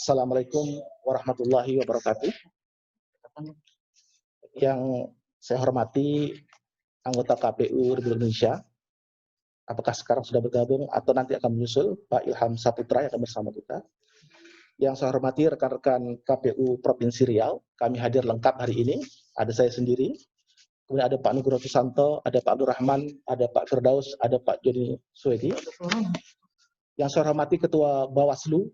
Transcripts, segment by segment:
Assalamualaikum warahmatullahi wabarakatuh. Yang saya hormati anggota KPU Republik Indonesia, apakah sekarang sudah bergabung atau nanti akan menyusul, Pak Ilham Saputra yang akan bersama kita. Yang saya hormati rekan-rekan KPU Provinsi Riau, kami hadir lengkap hari ini, ada saya sendiri, kemudian ada Pak Nugroho Susanto, ada Pak Abdul Rahman, ada Pak Firdaus, ada Pak Joni Suedi. Yang saya hormati Ketua Bawaslu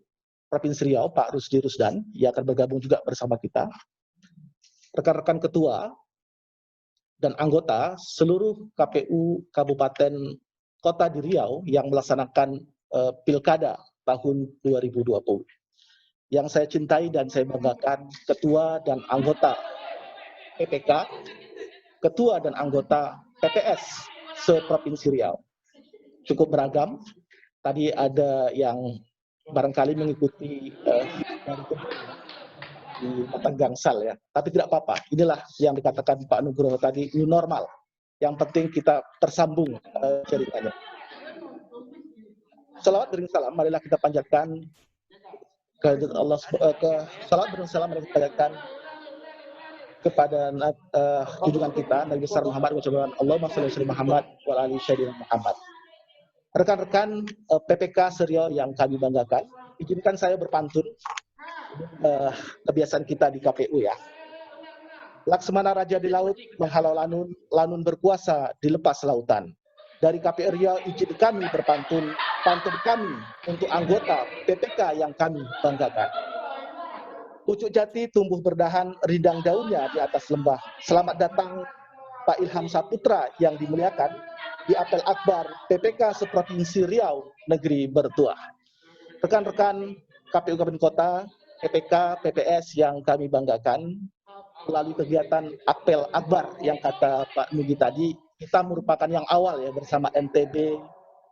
Provinsi Riau, Pak Rusdi Rusdan, yang akan bergabung juga bersama kita. Rekan-rekan ketua dan anggota seluruh KPU Kabupaten Kota di Riau yang melaksanakan Pilkada tahun 2020. Yang saya cintai dan saya banggakan, ketua dan anggota PPK, ketua dan anggota PPS se-Provinsi Riau. Cukup beragam. Tadi ada yang barangkali mengikuti di Batang Gangsal ya, tapi tidak apa-apa. Inilah yang dikatakan Pak Nugroho tadi, new normal. Yang penting kita tersambung ceritanya. Salawat beriring salam, marilah kita panjatkan kehadirat Allah. Salawat beriring salam, marilah kita panjatkan kepada junjungan kita Nabi besar Muhammad, ucapan Allahumma shalli ala Muhammad wa ala ali sayyidina Muhammad. Rekan-rekan PPK Seriau yang kami banggakan, izinkan saya berpantun. Kebiasaan kita di KPU ya. Laksmana Raja di laut menghalau lanun, lanun berkuasa dilepas lautan. Dari KPU Riau izin kami berpantun, pantun kami untuk anggota PPK yang kami banggakan. Pucuk jati tumbuh berdahan, rindang daunnya di atas lembah. Selamat datang Pak Ilham Saputra yang dimuliakan di apel akbar PPK seprovinsi Riau, negeri bertuah. Rekan-rekan KPU Kabupaten Kota, PPK, PPS yang kami banggakan, melalui kegiatan apel akbar yang kata Pak Nugi tadi, kita merupakan yang awal ya bersama NTB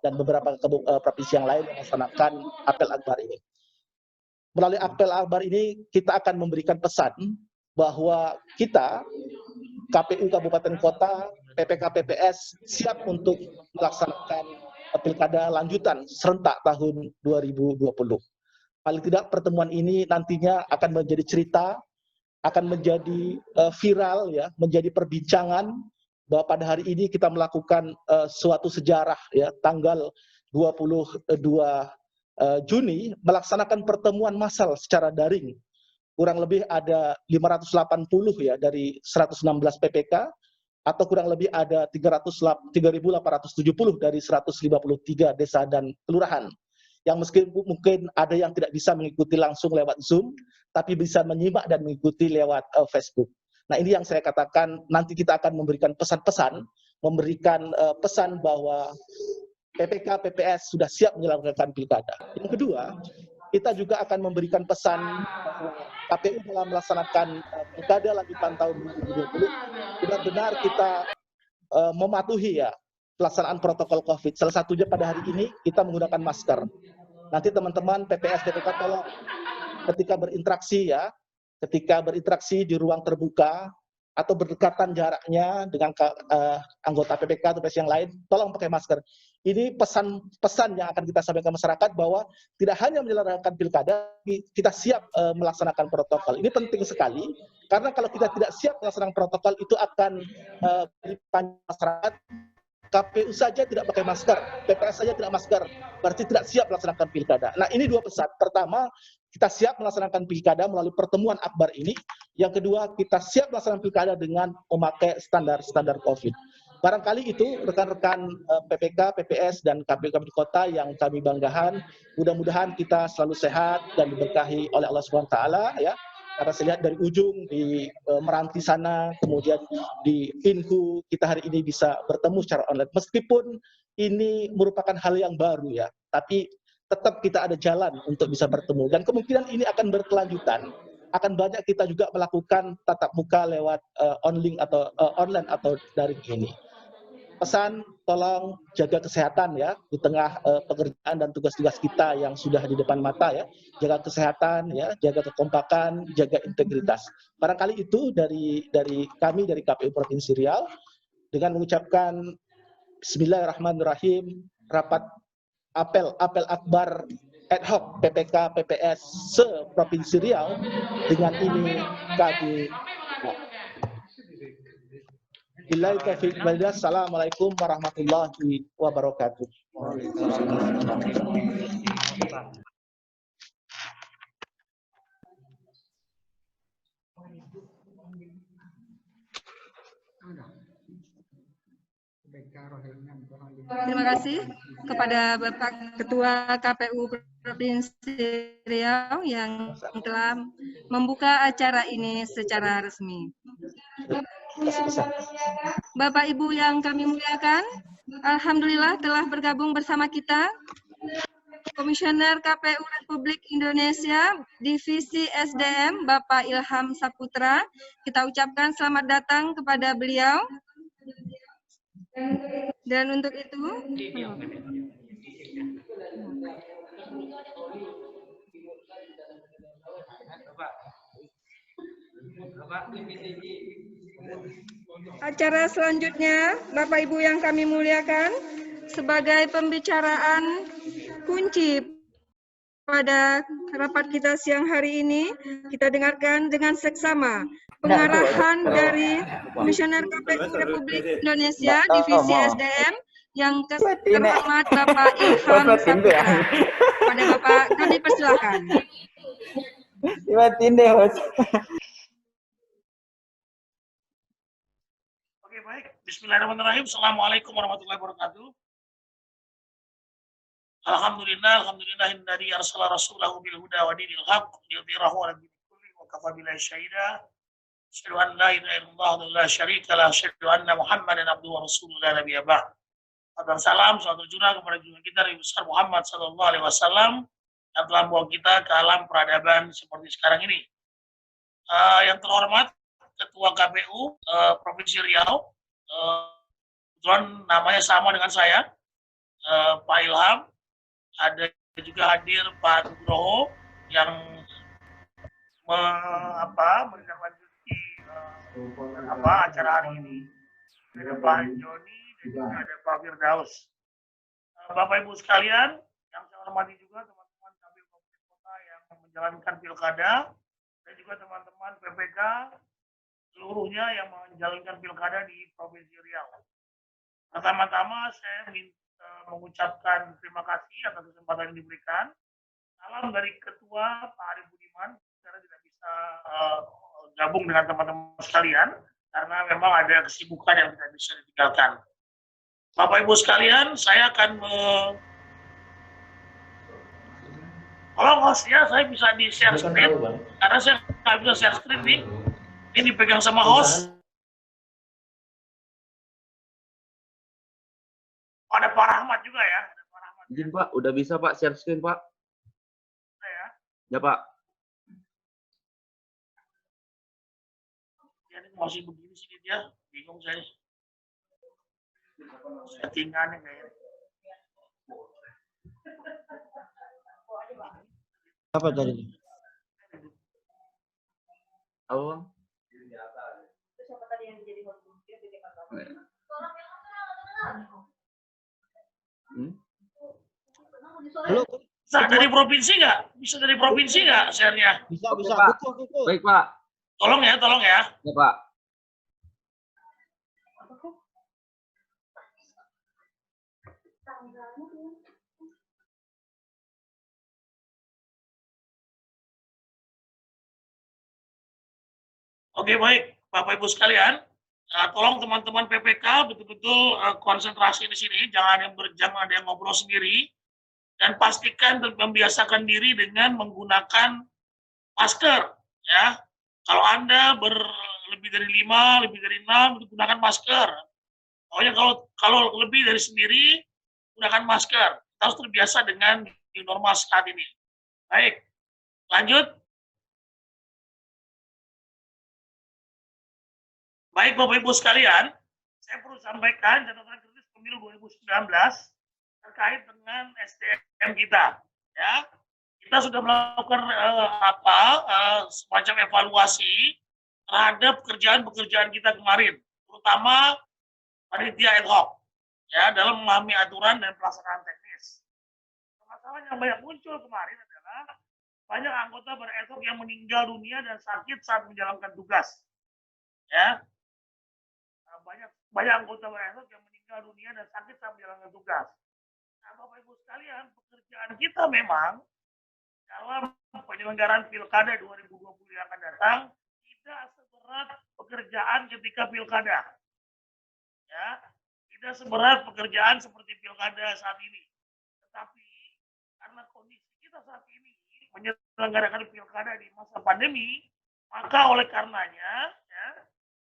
dan beberapa provinsi yang lain yang melaksanakan apel akbar ini. Melalui apel akbar ini kita akan memberikan pesan bahwa kita, KPU Kabupaten Kota, PPK, PPS siap untuk melaksanakan pilkada lanjutan serentak tahun 2020. Paling tidak pertemuan ini nantinya akan menjadi cerita, akan menjadi viral, ya, menjadi perbincangan bahwa pada hari ini kita melakukan suatu sejarah, ya, tanggal 22 Juni melaksanakan pertemuan massal secara daring. Kurang lebih ada 580 ya dari 116 PPK, atau kurang lebih ada 3.870 dari 153 desa dan kelurahan. Yang mungkin ada yang tidak bisa mengikuti langsung lewat Zoom, tapi bisa menyimak dan mengikuti lewat Facebook. Nah, ini yang saya katakan, nanti kita akan memberikan pesan-pesan, memberikan pesan bahwa PPK, PPS sudah siap menyelenggarakan pilkada. Yang kedua, kita juga akan memberikan pesan bahwa KPU dalam melaksanakan pilkada lanjutan tahun 2020, benar-benar kita mematuhi ya pelaksanaan protokol COVID. Salah satunya pada hari ini kita menggunakan masker. Nanti teman-teman PPS PPK tolong ketika berinteraksi ya, ketika berinteraksi di ruang terbuka atau berdekatan jaraknya dengan anggota PPK atau PPS yang lain, tolong pakai masker. Ini pesan-pesan yang akan kita sampaikan ke masyarakat bahwa tidak hanya menyelenggarakan pilkada, kita siap melaksanakan protokol. Ini penting sekali karena kalau kita tidak siap melaksanakan protokol itu akan berikan masyarakat. KPU saja tidak pakai masker, PPS saja tidak masker, berarti tidak siap melaksanakan pilkada. Nah, ini dua pesan. Pertama, kita siap melaksanakan pilkada melalui pertemuan akbar ini. Yang kedua, kita siap melaksanakan pilkada dengan memakai standar-standar COVID. Barangkali itu rekan-rekan PPK, PPS, dan KPU Kabupaten Kota yang kami banggakan. Mudah-mudahan kita selalu sehat dan diberkahi oleh Allah SWT ya. Karena saya lihat dari ujung di Meranti sana, kemudian di Pinku, kita hari ini bisa bertemu secara online. Meskipun ini merupakan hal yang baru ya, tapi tetap kita ada jalan untuk bisa bertemu. Dan kemungkinan ini akan berkelanjutan. Akan banyak kita juga melakukan tatap muka lewat online atau daring ini. Pesan, tolong jaga kesehatan ya di tengah pekerjaan dan tugas-tugas kita yang sudah di depan mata ya. Jaga kesehatan ya, jaga kekompakan, jaga integritas. Barangkali itu dari kami dari KPU Provinsi Riau dengan mengucapkan Bismillahirrahmanirrahim, rapat apel akbar ad hoc PPK PPS se-Provinsi Riau. Dengan ini kami billahi taufiq wal hidayah. Assalamualaikum warahmatullahi wabarakatuh. Terima kasih kepada Bapak Ketua KPU Provinsi Riau yang telah membuka acara ini secara resmi. Bapak Ibu yang kami muliakan, alhamdulillah telah bergabung bersama kita Komisioner KPU Republik Indonesia Divisi SDM Bapak Ilham Saputra. Kita ucapkan selamat datang kepada beliau. Dan untuk itu, acara selanjutnya, Bapak Ibu yang kami muliakan, sebagai pembicaraan kunci pada rapat kita siang hari ini, kita dengarkan dengan seksama pengarahan dari Komisioner KPU Republik Indonesia Divisi SDM yang terhormat Bapak Ilham Saputra. Pada Bapak kami persilakan. Oke, baik. Bismillahirrahmanirrahim. Assalamualaikum warahmatullahi wabarakatuh. Alhamdulillahi arsala rasulahu bil huda wa dinil haqq liyudhhirahu 'ala dini kulli wa kafa billahi syahida. Asyhadu an la ilaha illallah wa la syarika lah, asyhadu anna Muhammadan abduhu wa rasuluhu la nabiyya ba'd. Dan salam salat tercurah kepada junjungan kita Nabi besar Muhammad sallallahu alaihi wasallam yang telah membawa kita ke alam peradaban seperti sekarang ini. Yang terhormat Ketua KPU Provinsi Riau, kebetulan namanya sama dengan saya, Pak Ilham. Ada juga hadir Pak Nugroho yang menindaklanjuti acara hari ini. Ada Pak Joni dan juga ada Pak Firdaus. Bapak Ibu sekalian, yang saya hormati juga teman-teman Kabin Kabupaten Kota yang menjalankan pilkada dan juga teman-teman PPK seluruhnya yang menjalankan pilkada di Provinsi Riau. Pertama-tama saya mengucapkan terima kasih atas kesempatan yang diberikan. Salam dari Ketua Pak Arif Budiman, karena tidak bisa gabung dengan teman-teman sekalian karena memang ada kesibukan yang tidak bisa ditinggalkan. Bapak Ibu sekalian, saya akan tolong hostnya saya bisa di share screen karena saya nggak bisa share screen nih. Ini dipegang sama host. Oh, ada Pak Rahmat juga ya. Ada Pak Rahmat. Izin Pak, udah bisa Pak share screen Pak? Ya. Ya Pak. Ya, ini masih begini sih dia, bingung saya. Settingannya kayaknya. Apa tadi? Apa Bang? Halo. Bisa dari provinsi nggak? Bisa dari provinsi nggak share-nya? Bisa, Oke, bisa. Pak. Betul. Baik Pak. Tolong ya, tolong ya. Ya Pak. Oke, baik, Bapak Ibu sekalian, tolong teman-teman PPK betul-betul konsentrasi di sini, jangan ada yang ngobrol sendiri, dan pastikan membiasakan diri dengan menggunakan masker, ya. Kalau Anda lebih dari 5, lebih dari 6, gunakan masker. Pokoknya kalau lebih dari sendiri, gunakan masker. Kita harus terbiasa dengan new normal saat ini. Baik, lanjut. Baik Bapak Ibu sekalian, saya perlu sampaikan catatan kritis pemilu 2019 terkait dengan SDM kita. Ya, kita sudah melakukan semacam evaluasi terhadap pekerjaan kita kemarin, terutama panitia ad hoc, ya, dalam memahami aturan dan pelaksanaan teknis. permasalahan yang banyak muncul kemarin adalah banyak anggota ad hoc yang meninggal dunia dan sakit saat menjalankan tugas. Ya, banyak anggota ad hoc yang meninggal dunia dan sakit saat menjalankan tugas. Nah, Bapak Ibu sekalian, pekerjaan kita memang dalam penyelenggaraan Pilkada 2020 yang akan datang tidak seberat pekerjaan ketika Pilkada. Ya, tidak seberat pekerjaan seperti Pilkada saat ini. Tetapi karena kondisi kita saat ini menyelenggarakan Pilkada di masa pandemi, maka oleh karenanya ya,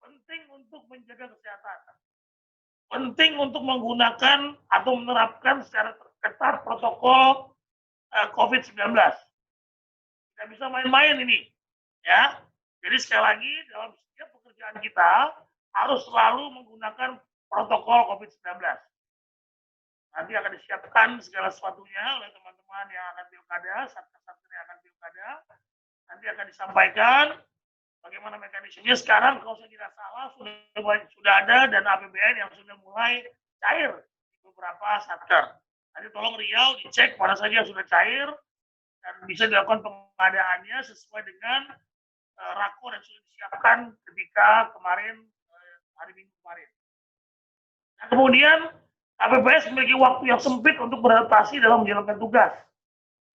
penting untuk menjaga kesehatan. Penting untuk menggunakan atau menerapkan secara ketat protokol COVID-19. Tidak bisa main-main ini. Ya. Jadi sekali lagi dalam setiap pekerjaan kita harus selalu menggunakan protokol COVID-19. Nanti akan disiapkan segala sesuatunya oleh teman-teman yang akan pilkada, satgas-satgas yang akan pilkada. Nanti akan disampaikan bagaimana mekanismenya. Sekarang kalau saya tidak salah sudah ada dan APBN yang sudah mulai cair di beberapa satker. Nanti tolong Riau dicek mana saja sudah cair dan bisa dilakukan pengadaannya sesuai dengan rakor yang sudah disiapkan ketika kemarin hari Minggu kemarin. Nah, kemudian KPPS memiliki waktu yang sempit untuk beradaptasi dalam menjalankan tugas.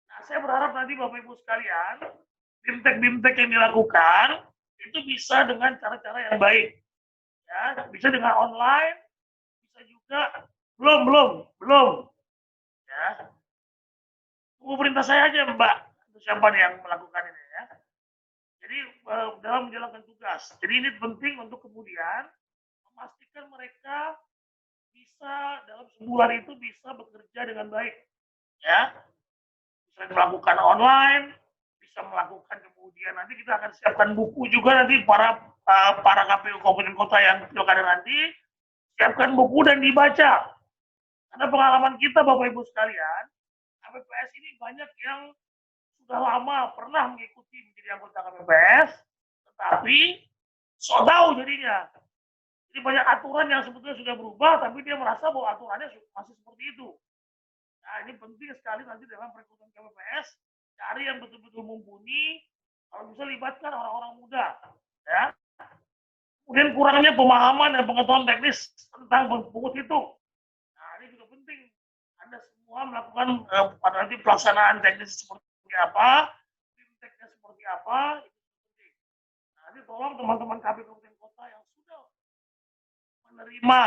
Nah, saya berharap nanti Bapak Ibu sekalian, bimtek-bimtek yang dilakukan itu bisa dengan cara-cara yang baik. Ya, bisa dengan online, bisa juga belum. Ya. Tunggu perintah saya aja, Mbak. Siapa nih yang melakukan ini ya. Jadi dalam menjalankan tugas. Jadi ini penting untuk kemudian memastikan mereka bisa dalam sebulan itu bisa bekerja dengan baik. Ya. Bisa melakukan online, bisa melakukan kemudian nanti kita akan siapkan buku juga nanti para KPU kabupaten kota yang pilkada nanti siapkan buku dan dibaca. Karena pengalaman kita Bapak Ibu sekalian, KPPS ini banyak yang sudah lama pernah mengikuti menjadi anggota KPPS, tetapi so tahu jadinya. Jadi banyak aturan yang sebetulnya sudah berubah, tapi dia merasa bahwa aturannya masih seperti itu. Nah, ini penting sekali nanti dalam perekrutan KPPS, cari yang betul-betul mumpuni, kalau bisa libatkan orang-orang muda. Ya. Kemudian kurangnya pemahaman dan pengetahuan teknis tentang pungut hitung. Nah, ini juga penting. Anda semua melakukan pada nanti pelaksanaan teknis seperti apa, fintechnya seperti apa, itu penting. Nah, nanti tolong teman-teman KPU kabupaten kota yang sudah menerima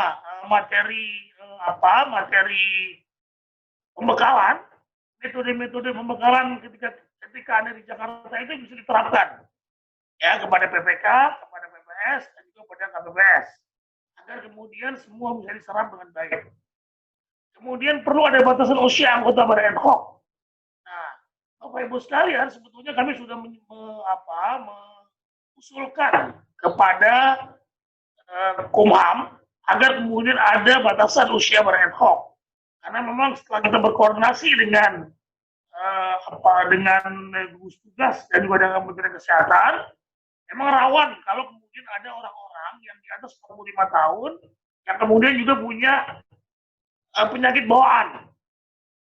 materi pembekalan, metode-metode pembekalan ketika Anda di Jakarta itu bisa diterapkan ya kepada PPK, kepada PPS, dan juga kepada KPPS agar kemudian semua bisa diserap dengan baik. Kemudian perlu ada batasan usia anggota badan ad hoc. Nah, Bapak Ibu sekalian, sebetulnya kami sudah mengusulkan kepada Kumham agar kemudian ada batasan usia badan ad hoc. Karena memang setelah kita berkoordinasi dengan gugus tugas dan juga dengan Kementerian Kesehatan, memang rawan kalau kemudian ada orang-orang yang di atas 45 tahun yang kemudian juga punya penyakit bawaan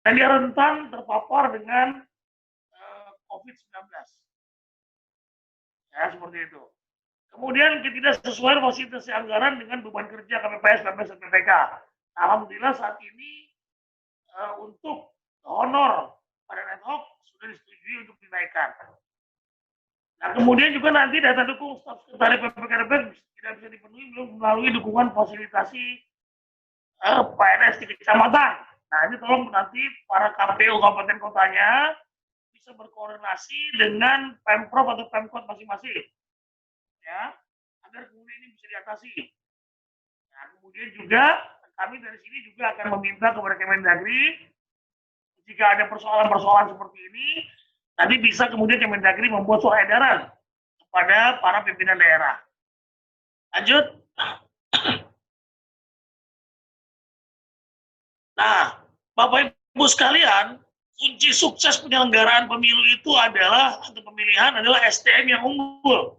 dan dia rentan terpapar dengan COVID-19. Ya, seperti itu. Kemudian tidak sesuai fasilitas anggaran dengan beban kerja KPPS, PPS, dan PPK. Alhamdulillah saat ini untuk honor badan ad hoc sudah disetujui untuk dinaikkan. Nah, kemudian juga nanti data dukung staf sekretariat PPK tidak bisa dipenuhi belum melalui dukungan fasilitasi PNS di kecamatan. Nah, ini tolong nanti para KPU kabupaten kotanya bisa berkoordinasi dengan Pemprov atau Pemkot masing-masing. Ya, agar kemudian ini bisa diatasi. Nah, kemudian juga kami dari sini juga akan meminta kepada Kemendagri jika ada persoalan-persoalan seperti ini, nanti bisa kemudian Kemendagri membuat surat edaran kepada para pimpinan daerah. Lanjut. Nah, Bapak Ibu sekalian, kunci sukses penyelenggaraan pemilu itu adalah, atau pemilihan adalah SDM yang unggul.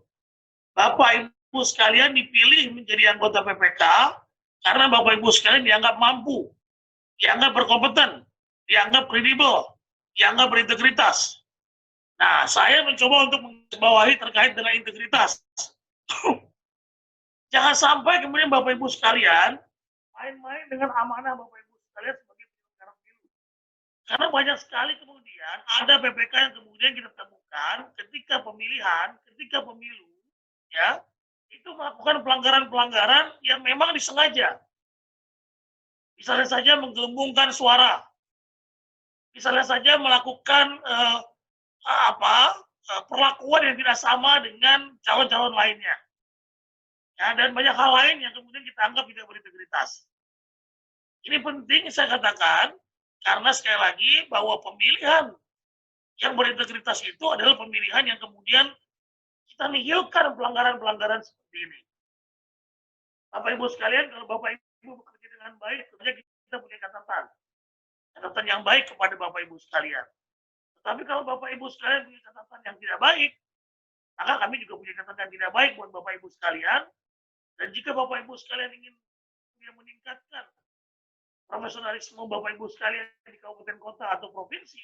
Bapak Ibu sekalian dipilih menjadi anggota PPK karena Bapak Ibu sekalian dianggap mampu, dianggap berkompeten, dianggap kredibel, yang nggak berintegritas. Nah, saya mencoba untuk menggarisbawahi terkait dengan integritas. Jangan sampai kemudian Bapak Ibu sekalian main-main dengan amanah Bapak Ibu sekalian sebagai penyelenggara pemilu. Karena banyak sekali kemudian ada PPK yang kemudian kita temukan ketika pemilihan, ketika pemilu, ya, itu melakukan pelanggaran-pelanggaran yang memang disengaja. Misalnya saja menggelembungkan suara, misalnya saja melakukan perlakuan yang tidak sama dengan calon-calon lainnya. Ya, dan banyak hal lain yang kemudian kita anggap tidak berintegritas. Ini penting saya katakan, karena sekali lagi bahwa pemilihan yang berintegritas itu adalah pemilihan yang kemudian kita nihilkan pelanggaran-pelanggaran seperti ini. Bapak Ibu sekalian, kalau Bapak Ibu bekerja dengan baik, tentunya kita punya catatan. Catatan yang baik kepada Bapak Ibu sekalian. Tetapi kalau Bapak Ibu sekalian punya catatan yang tidak baik, maka kami juga punya catatan yang tidak baik buat Bapak Ibu sekalian. Dan jika Bapak Ibu sekalian ingin meningkatkan profesionalisme Bapak Ibu sekalian di kabupaten kota atau provinsi,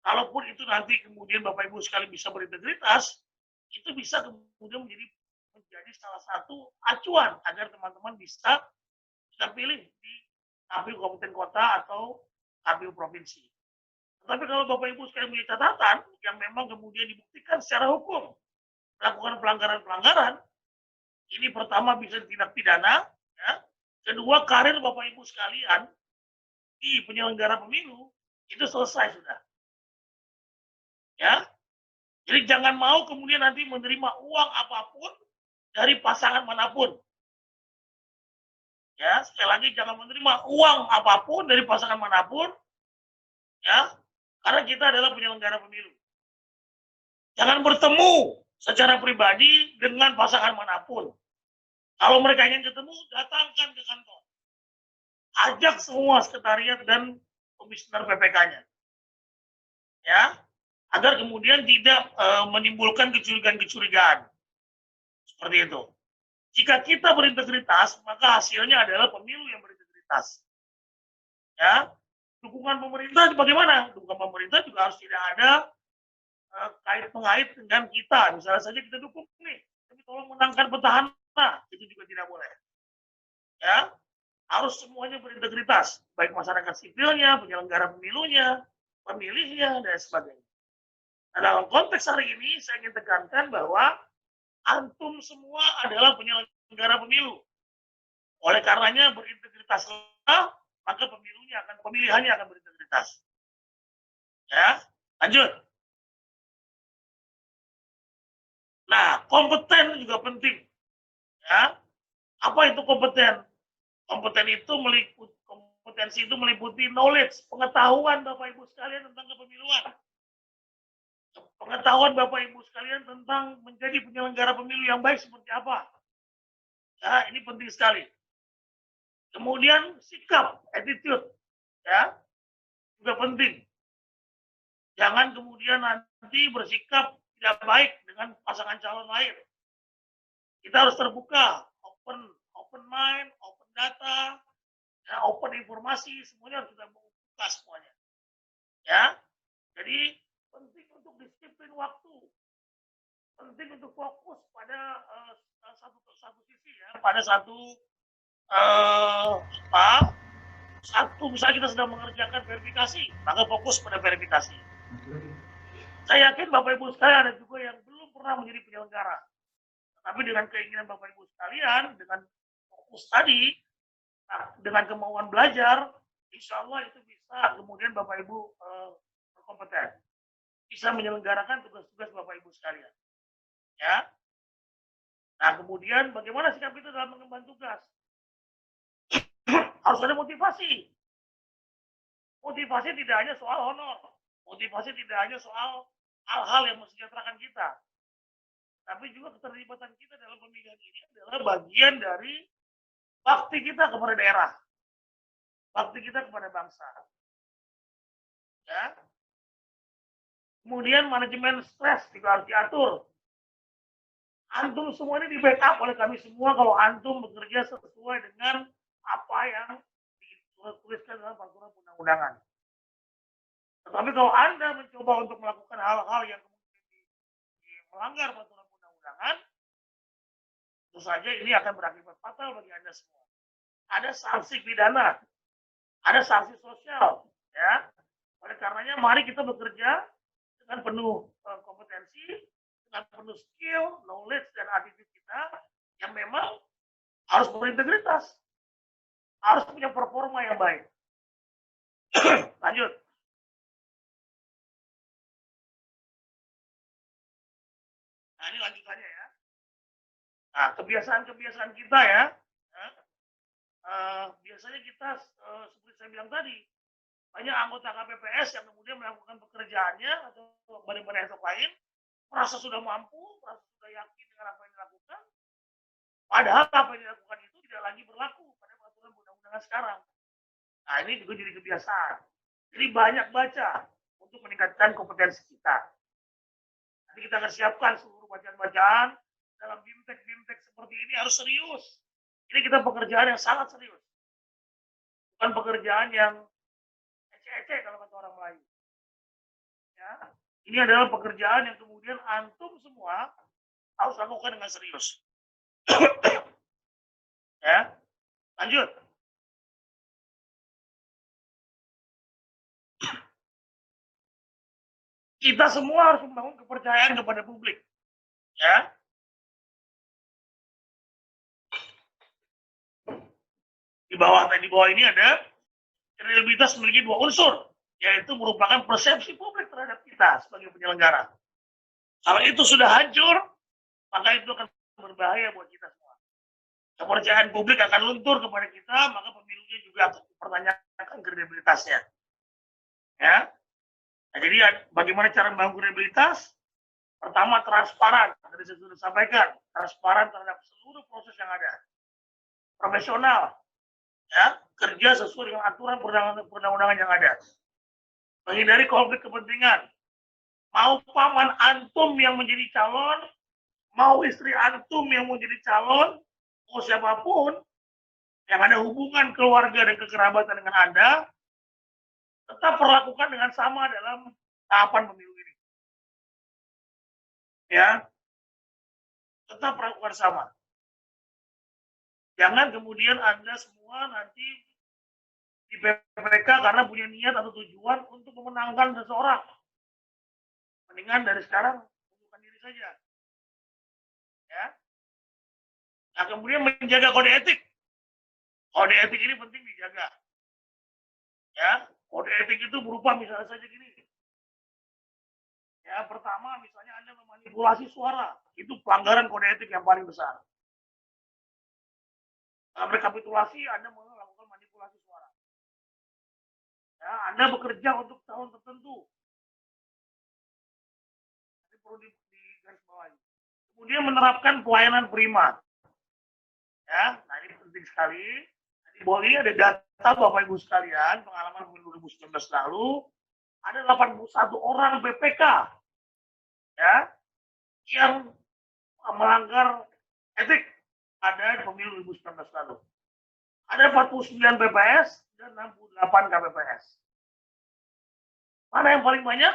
kalaupun itu nanti kemudian Bapak Ibu sekalian bisa berintegritas, itu bisa kemudian menjadi salah satu acuan agar teman-teman bisa kita pilih di KPU kabupaten kota atau KPU provinsi. Tetapi kalau Bapak Ibu sekalian punya catatan yang memang kemudian dibuktikan secara hukum melakukan pelanggaran-pelanggaran, ini pertama bisa ditindak pidana, ya. Kedua, karir Bapak Ibu sekalian di penyelenggara pemilu itu selesai sudah. Ya. Jadi jangan mau kemudian nanti menerima uang apapun dari pasangan manapun. Ya, sekali lagi jangan menerima uang apapun dari pasangan manapun. Ya. Karena kita adalah penyelenggara pemilu. Jangan bertemu secara pribadi dengan pasangan manapun. Kalau mereka ingin ketemu, datangkan ke kantor. Ajak semua sekretariat dan komisioner PPK-nya. Ya, agar kemudian tidak menimbulkan kecurigaan-kecurigaan. Seperti itu. Jika kita berintegritas, maka hasilnya adalah pemilu yang berintegritas. Ya, dukungan pemerintah bagaimana? Dukungan pemerintah juga harus tidak ada kait-mengait dengan kita. Misalnya saja kita dukung nih, tapi tolong menangkan petahana. Nah, itu juga tidak boleh. Ya, harus semuanya berintegritas, baik masyarakat sipilnya, penyelenggara pemilunya, pemilihnya, dan sebagainya. Nah, dalam konteks hari ini, saya ingin tekankan bahwa antum semua adalah penyelenggara pemilu. Oleh karenanya berintegritaslah, maka pemilihannya akan berintegritas. Ya, lanjut. Nah, kompeten juga penting. Ya, apa itu kompeten? Kompetensi itu meliputi knowledge, pengetahuan Bapak Ibu sekalian tentang kepemiluan. Pengetahuan Bapak Ibu sekalian tentang menjadi penyelenggara pemilu yang baik seperti apa. Ya, ini penting sekali. Kemudian sikap, attitude, ya, juga penting. Jangan kemudian nanti bersikap tidak baik dengan pasangan calon lain. Kita harus terbuka, open mind, open data, ya, open informasi, semuanya harus kita buka semuanya. Ya, jadi penting untuk disiplin waktu, penting untuk fokus pada satu sisi, ya, pada satu misalnya kita sedang mengerjakan verifikasi, maka fokus pada verifikasi. Saya yakin Bapak Ibu sekalian ada juga yang belum pernah menjadi penyelenggara. Tapi dengan keinginan Bapak Ibu sekalian, dengan fokus tadi, dengan kemauan belajar, insya Allah itu bisa kemudian Bapak Ibu berkompeten. Bisa menyelenggarakan tugas-tugas Bapak Ibu sekalian. Ya. Nah, kemudian bagaimana sikap kita dalam mengemban tugas? Harus ada motivasi. Motivasi tidak hanya soal honor. Motivasi tidak hanya soal hal-hal yang mensejahterakan kita. Tapi juga keterlibatan kita dalam pemilihan ini adalah bagian dari bakti kita kepada daerah. Bakti kita kepada bangsa. Ya. Kemudian manajemen stres juga harus diatur. Antum semua ini di backup oleh kami semua kalau antum bekerja sesuai dengan apa yang dituliskan dalam peraturan undang-undangan. Tapi kalau Anda mencoba untuk melakukan hal-hal yang kemudian melanggar peraturan undang-undangan, tentu saja ini akan berakibat fatal bagi Anda semua. Ada sanksi pidana, ada sanksi sosial, ya. Oleh karenanya, mari kita bekerja dengan penuh kompetensi, dengan penuh skill, knowledge, dan attitude kita yang memang harus berintegritas, harus punya performa yang baik. Lanjut. Nah, ini lanjutannya ya. Nah, kebiasaan-kebiasaan kita ya, biasanya kita seperti saya bilang tadi, banyak anggota KPPS yang kemudian melakukan pekerjaannya atau badan-badan lain, merasa sudah mampu, merasa sudah yakin dengan apa yang dilakukan, padahal apa yang dilakukan itu tidak lagi berlaku pada peraturan undang-undangan sekarang. Nah, ini juga jadi kebiasaan. Jadi banyak baca untuk meningkatkan kompetensi kita. Nanti kita akan siapkan seluruh bacaan-bacaan dalam BIMTEK seperti ini harus serius. Ini kita pekerjaan yang sangat serius. Bukan pekerjaan yang ece-ece kalau kata orang Melayu. Ya, ini adalah pekerjaan yang kemudian antum semua harus lakukan dengan serius. Ya, lanjut. Kita semua harus membangun kepercayaan kepada publik. Ya. Di bawah ini ada kredibilitas memiliki dua unsur, yaitu merupakan persepsi publik terhadap kita sebagai penyelenggara. Kalau itu sudah hancur, maka itu akan berbahaya buat kita semua. Kepercayaan publik akan luntur kepada kita, maka pemilunya juga akan dipertanyakan kredibilitasnya. Ya. Nah, jadi bagaimana cara membangun kredibilitas? Pertama, transparan. Tadi saya sudah sampaikan, transparan terhadap seluruh proses yang ada. Profesional, ya, kerja sesuai dengan aturan perundang-undangan yang ada. Menghindari konflik kepentingan. Mau paman antum yang menjadi calon, mau istri antum yang menjadi calon, mau siapapun yang ada hubungan keluarga dan kekerabatan dengan Anda, tetap perlakukan dengan sama dalam tahapan pemilu ini. Ya, tetap perlakukan sama. Jangan kemudian Anda semua nanti di PPK karena punya niat atau tujuan untuk memenangkan seseorang. Mendingan dari sekarang tentukan diri saja. Ya. Nah, kemudian menjaga kode etik. Kode etik ini penting dijaga. Ya, kode etik itu berupa misalnya saja gini. Ya, pertama misalnya Anda memanipulasi suara, itu pelanggaran kode etik yang paling besar. Dalam rekapitulasi Anda melakukan manipulasi suara. Ya, Anda bekerja untuk tahun tertentu. Ini perlu digarisbawahi. Kemudian menerapkan pelayanan prima. Ya, nah ini penting sekali. Di bawah ini ada data Bapak Ibu sekalian, pengalaman pemilu 2019 lalu, ada 81 orang BPK ya, yang melanggar etik ada pemilu 2019 lalu. Ada 49 PPS dan 68 KPPS. Mana yang paling banyak?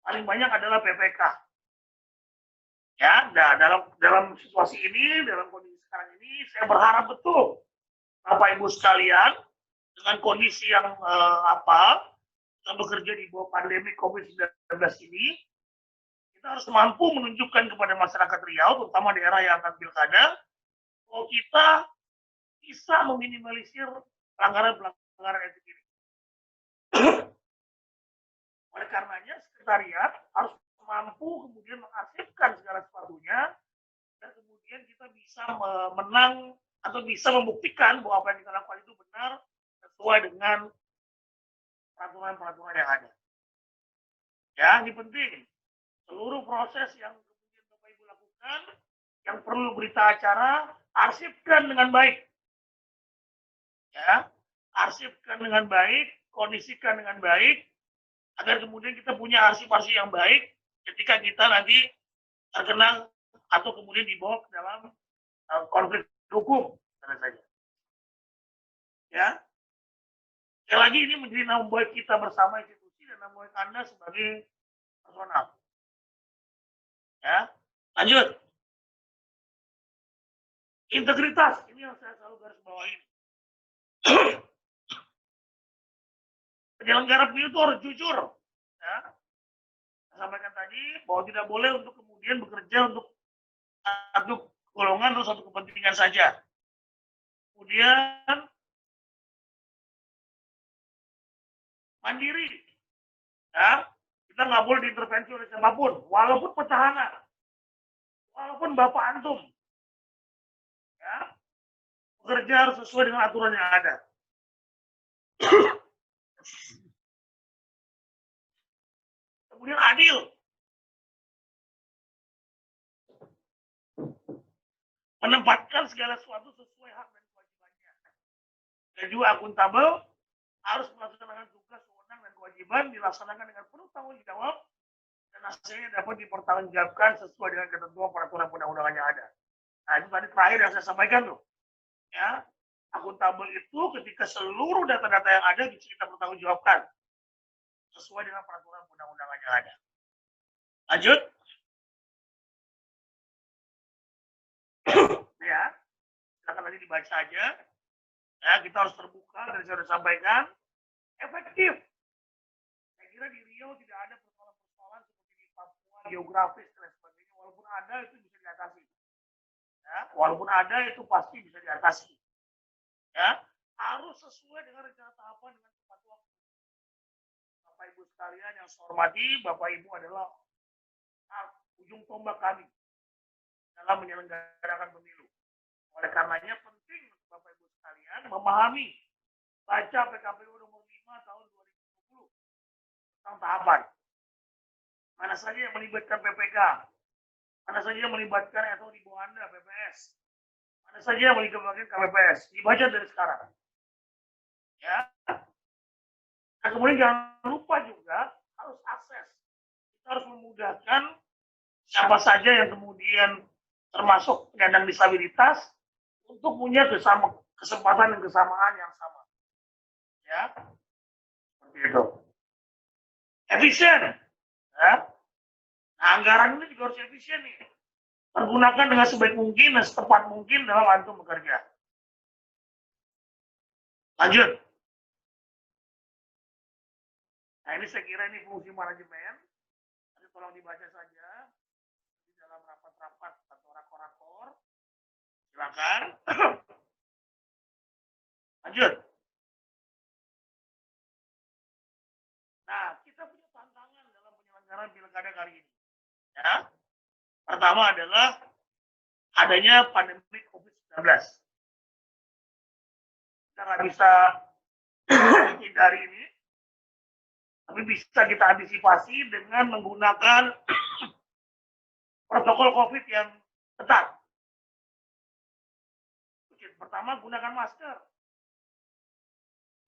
Paling banyak adalah PPK. Ya, nah, dalam situasi ini, dalam kondisi sekarang ini, saya berharap betul Bapak Ibu sekalian dengan kondisi yang kita bekerja di bawah pandemi COVID-19 ini, kita harus mampu menunjukkan kepada masyarakat Riau, terutama daerah yang akan pilkada, bahwa kita bisa meminimalisir pelanggaran etik ini. Oleh karenanya, sekretariat harus mampu kemudian mengarsipkan segala sesuatunya, dan kemudian kita bisa menang atau bisa membuktikan bahwa apa yang kita lakukan itu benar sesuai dengan peraturan-peraturan yang ada. Ya, ini penting. Seluruh proses yang kemudian Bapak Ibu lakukan, yang perlu berita acara, arsipkan dengan baik. Ya, arsipkan dengan baik, kondisikan dengan baik, agar kemudian kita punya arsip-arsip yang baik ketika kita nanti terkena atau kemudian dibawa ke dalam konflik hukum, saja. Ya, sekali lagi ini menjadi tanggung jawab kita bersama institusi dan dan nama baik Anda sebagai personal. Ya, lanjut. Integritas, ini yang saya selalu garis bawahi. Penyelenggara pemilu itu harus jujur. Ya. Saya sampaikan tadi bahwa tidak boleh untuk kemudian bekerja untuk satu golongan atau satu kepentingan saja. Kemudian mandiri. Ya. Kita nggak boleh diintervensi oleh siapapun, walaupun petahana, walaupun bapak antum. Ya. Bekerja harus sesuai dengan aturan yang ada. Kemudian adil. Menempatkan segala sesuatu sesuai hak dan kewajibannya. Dan juga akuntabel, harus melaksanakan tugas, wewenang, dan kewajiban dilaksanakan dengan penuh tanggung jawab dan hasilnya dapat dipertanggungjawabkan sesuai dengan ketentuan peraturan undang-undangan yang ada. Nah, itu tadi terakhir yang saya sampaikan tuh. Ya, akuntabel itu ketika seluruh data-data yang ada bisa kita pertanggungjawabkan sesuai dengan peraturan undang-undangan yang ada. Lanjut. Ya, silakan nanti dibaca aja. Ya, kita harus terbuka dan saya sudah sampaikan efektif. Saya kira di Riau tidak ada persoalan-persoalan seperti di Papua, geografis dan sebagainya. Walaupun ada itu bisa diatasi. Ya, walaupun ada itu pasti bisa diatasi. Ya, harus sesuai dengan rencana tahapan dengan tepat waktu. Bapak Ibu sekalian yang saya hormati, Bapak Ibu adalah ujung tombak kami dalam menyelenggarakan pemilu. Oleh karenanya penting Bapak Ibu sekalian memahami, baca PKPU nomor 5 tahun 2020 tentang tahapan. Mana saja yang melibatkan PPK, mana saja yang melibatkan atau di bawah Anda PPS, mana saja yang melibatkan KPPS, dibaca dari sekarang. Ya. Nah, kemudian jangan lupa juga harus akses. Kita harus memudahkan siapa saja yang kemudian termasuk penyandang disabilitas untuk punya kesempatan dan kesamaan yang sama. Ya, seperti itu. Efisien. Ya. Nah, anggaran ini juga harus efisien nih. Pergunakan dengan sebaik mungkin dan setepat mungkin dalam antum bekerja. Lanjut. Nah, ini saya kira ini fungsi manajemen. Nanti tolong dibaca saja di dalam rapat-rapat atau rakor-rakor. Silakan. Lanjut. Nah, kita punya tantangan dalam penyelenggaraan pilkada kali ini. Ya. Pertama adalah adanya pandemi COVID-19. Kita nggak bisa hindari ini, tapi bisa kita antisipasi dengan menggunakan protokol COVID yang ketat. Pertama, gunakan masker.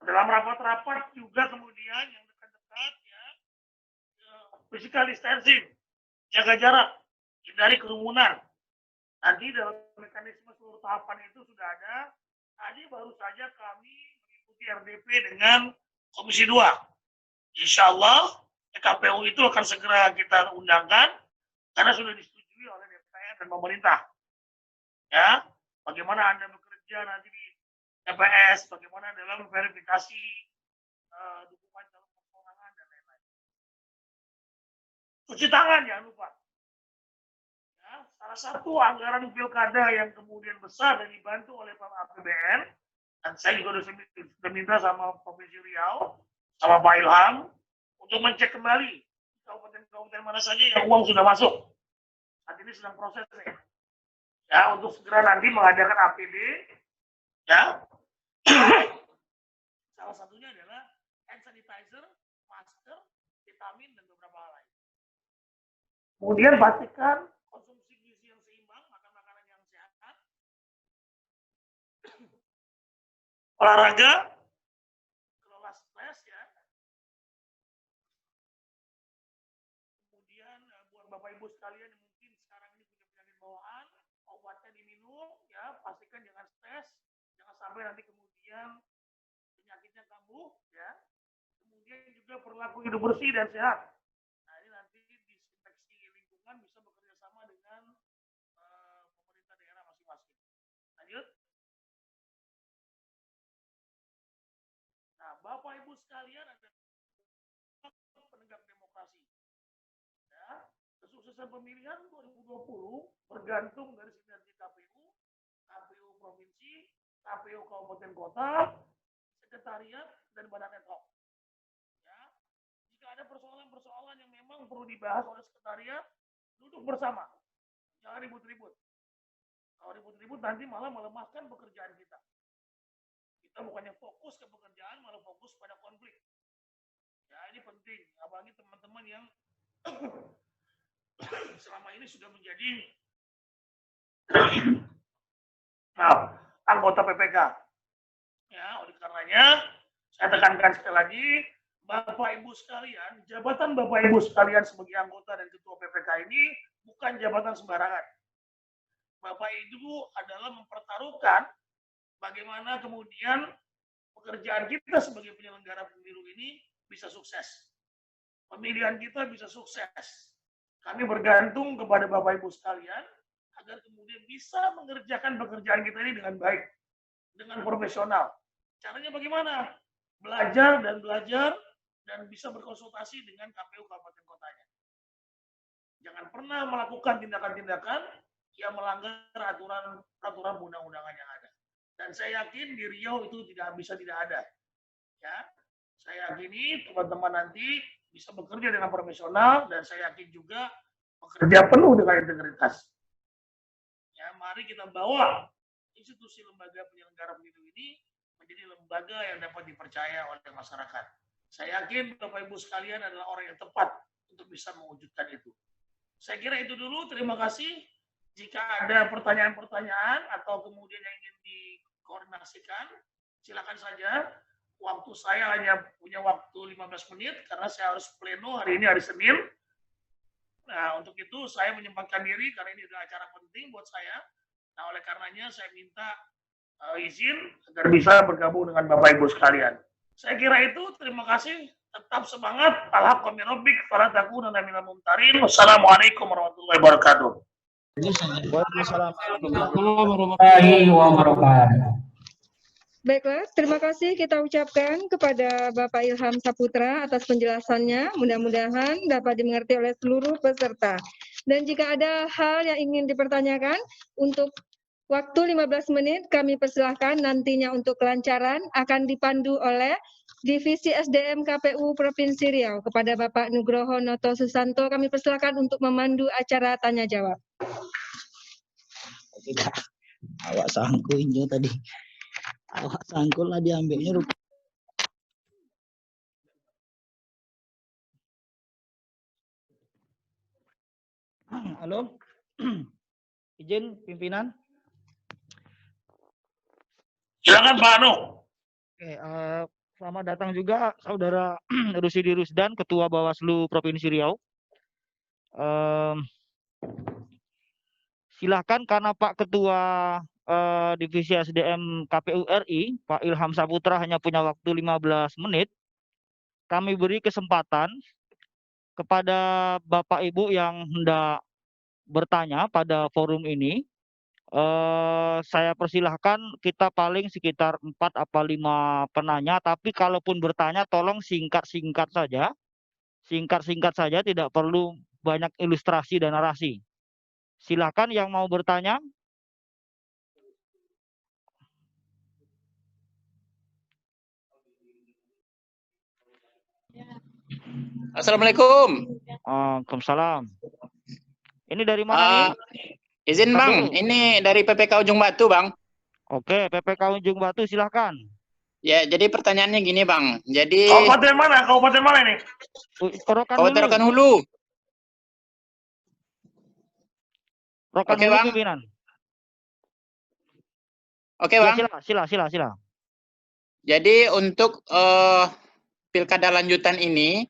Dalam rapat-rapat juga kemudian yang dekat-dekat ya, physical distancing, jaga jarak, hindari kerumunan. Nanti dalam mekanisme seluruh tahapan itu sudah ada. Tadi baru saja kami mengikuti RDP dengan Komisi 2. Insya Allah KPU itu akan segera kita undangkan karena sudah disetujui oleh DPR dan pemerintah. Ya, bagaimana Anda bekerja nanti di TPS, bagaimana dalam verifikasi dukungan calon persorangan dan lain-lain. Cuci tangan jangan lupa. Ya, salah satu anggaran pilkada yang kemudian besar dan dibantu oleh APBN, dan saya juga sudah minta sama Provinsi Riau, sama Pak Ilham, untuk mencek kembali kabupaten-kabupaten mana saja yang uang sudah masuk. Saat ini sedang proses nih. Ya, untuk segera nanti mengadakan APD, ya. Salah satunya adalah hand sanitizer, masker, vitamin, dan beberapa hal lain. Kemudian pastikan konsumsi gizi yang seimbang, makan makanan yang sehat, olahraga, kelola stres ya. Kemudian buat Bapak Ibu sekalian yang mungkin sekarang ini punya penyakit bawaan, obatnya diminum, ya pastikan jangan stres, jangan sampai nanti kemudian penyakitnya kambuh, ya. kemudian juga perilaku hidup bersih dan sehat. Nah, ini nanti disinfeksi lingkungan bisa bekerja sama dengan pemerintah daerah masing-masing. Lanjut. Nah, Bapak Ibu sekalian, ada penegak demokrasi. Ya, kesuksesan pemilihan 2020 bergantung dari sinergi KPU, KPU provinsi, KPU kabupaten kota, sekretariat, dan badan ad hoc. Ya, jika ada persoalan-persoalan yang memang perlu dibahas oleh sekretariat, duduk bersama, jangan ribut-ribut. Kalau ribut-ribut nanti malah melemahkan pekerjaan kita. Kita bukannya fokus ke pekerjaan, malah fokus pada konflik. Ya, ini penting, apalagi teman-teman yang selama ini sudah menjadi anggota PPK. Ya, oleh karenanya saya tekankan sekali lagi, Bapak Ibu sekalian, jabatan Bapak Ibu sekalian sebagai anggota dan ketua PPK ini bukan jabatan sembarangan. Bapak Ibu adalah mempertaruhkan bagaimana kemudian pekerjaan kita sebagai penyelenggara pemilu ini bisa sukses. Pemilihan kita bisa sukses. Kami bergantung kepada Bapak Ibu sekalian agar kemudian bisa mengerjakan pekerjaan kita ini dengan baik, dengan profesional. Caranya bagaimana? Belajar dan bisa berkonsultasi dengan KPU kabupaten kotanya. Jangan pernah melakukan tindakan-tindakan yang melanggar aturan undang-undangan yang ada. Dan saya yakin di Riau itu tidak ada. Ya, saya yakini teman-teman nanti bisa bekerja dengan profesional dan saya yakin juga bekerja penuh dengan integritas. Ya, mari kita bawa institusi lembaga penyelenggara pemilu ini menjadi lembaga yang dapat dipercaya oleh masyarakat. Saya yakin Bapak Ibu sekalian adalah orang yang tepat untuk bisa mewujudkan itu. Saya kira itu dulu. Terima kasih. Jika ada pertanyaan-pertanyaan atau kemudian yang ingin dikoordinasikan, silakan saja. Waktu saya hanya punya waktu 15 menit karena saya harus pleno hari ini, hari Senin. Nah, untuk itu saya menyempatkan diri karena ini adalah acara penting buat saya. Nah, oleh karenanya saya minta izin agar bisa bergabung dengan Bapak Ibu sekalian. Saya kira itu. Terima kasih. Tetap semangat. Alhamdulillah. Wassalamualaikum warahmatullahi wabarakatuh. Waalaikumsalam. warahmatullahi wabarakatuh. Baiklah, terima kasih kita ucapkan kepada Bapak Ilham Saputra atas penjelasannya. Mudah-mudahan dapat dimengerti oleh seluruh peserta. Dan jika ada hal yang ingin dipertanyakan, untuk waktu 15 menit kami persilahkan nantinya untuk kelancaran akan dipandu oleh Divisi SDM KPU Provinsi Riau. Kepada Bapak Nugroho Noto Susanto kami persilahkan untuk memandu acara tanya jawab. Tidak. Awak sangkul injo tadi. Awak sangkul lah diambilnya. Halo. Izin pimpinan. Silakan Pak Anu. Oke, selamat datang juga Saudara Rusidi Rusdan, Ketua Bawaslu Provinsi Riau. Silahkan karena Pak Ketua Divisi SDM KPU RI, Pak Ilham Saputra hanya punya waktu 15 menit, kami beri kesempatan kepada Bapak Ibu yang hendak bertanya pada forum ini. Saya persilahkan kita paling sekitar 4 atau 5 penanya, tapi kalaupun bertanya tolong singkat-singkat saja. Singkat-singkat saja, tidak perlu banyak ilustrasi dan narasi. Silakan yang mau bertanya. Assalamualaikum. Waalaikumsalam. Ini dari mana nih? Izin Bang, ini dari PPK Ujung Batu Bang. Oke, PPK Ujung Batu silahkan. Ya, jadi pertanyaannya gini Bang. Jadi Kabupaten mana? Kabupaten mana ini? Kabupaten Rokan Hulu. Rokan Oke, Hulu Bang. pimpinan. Oke Bang. Ya, sila. Jadi untuk pilkada lanjutan ini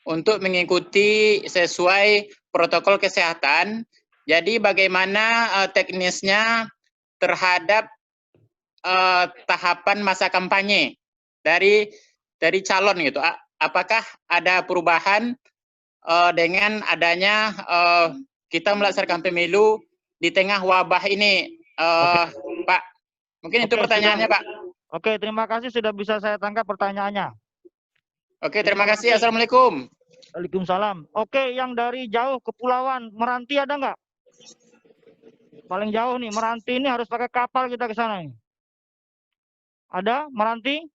untuk mengikuti sesuai protokol kesehatan. Jadi bagaimana teknisnya terhadap tahapan masa kampanye dari calon gitu, apakah ada perubahan dengan adanya kita melaksanakan pemilu di tengah wabah ini, Pak? Mungkin itu Oke, pertanyaannya, Pak. Oke, terima kasih sudah bisa saya tangkap pertanyaannya. Oke, terima kasih. Assalamualaikum. Waalaikumsalam. Oke, yang dari jauh kepulauan Meranti ada nggak? Paling jauh nih, Meranti ini harus pakai kapal kita ke sana nih. Ada Meranti?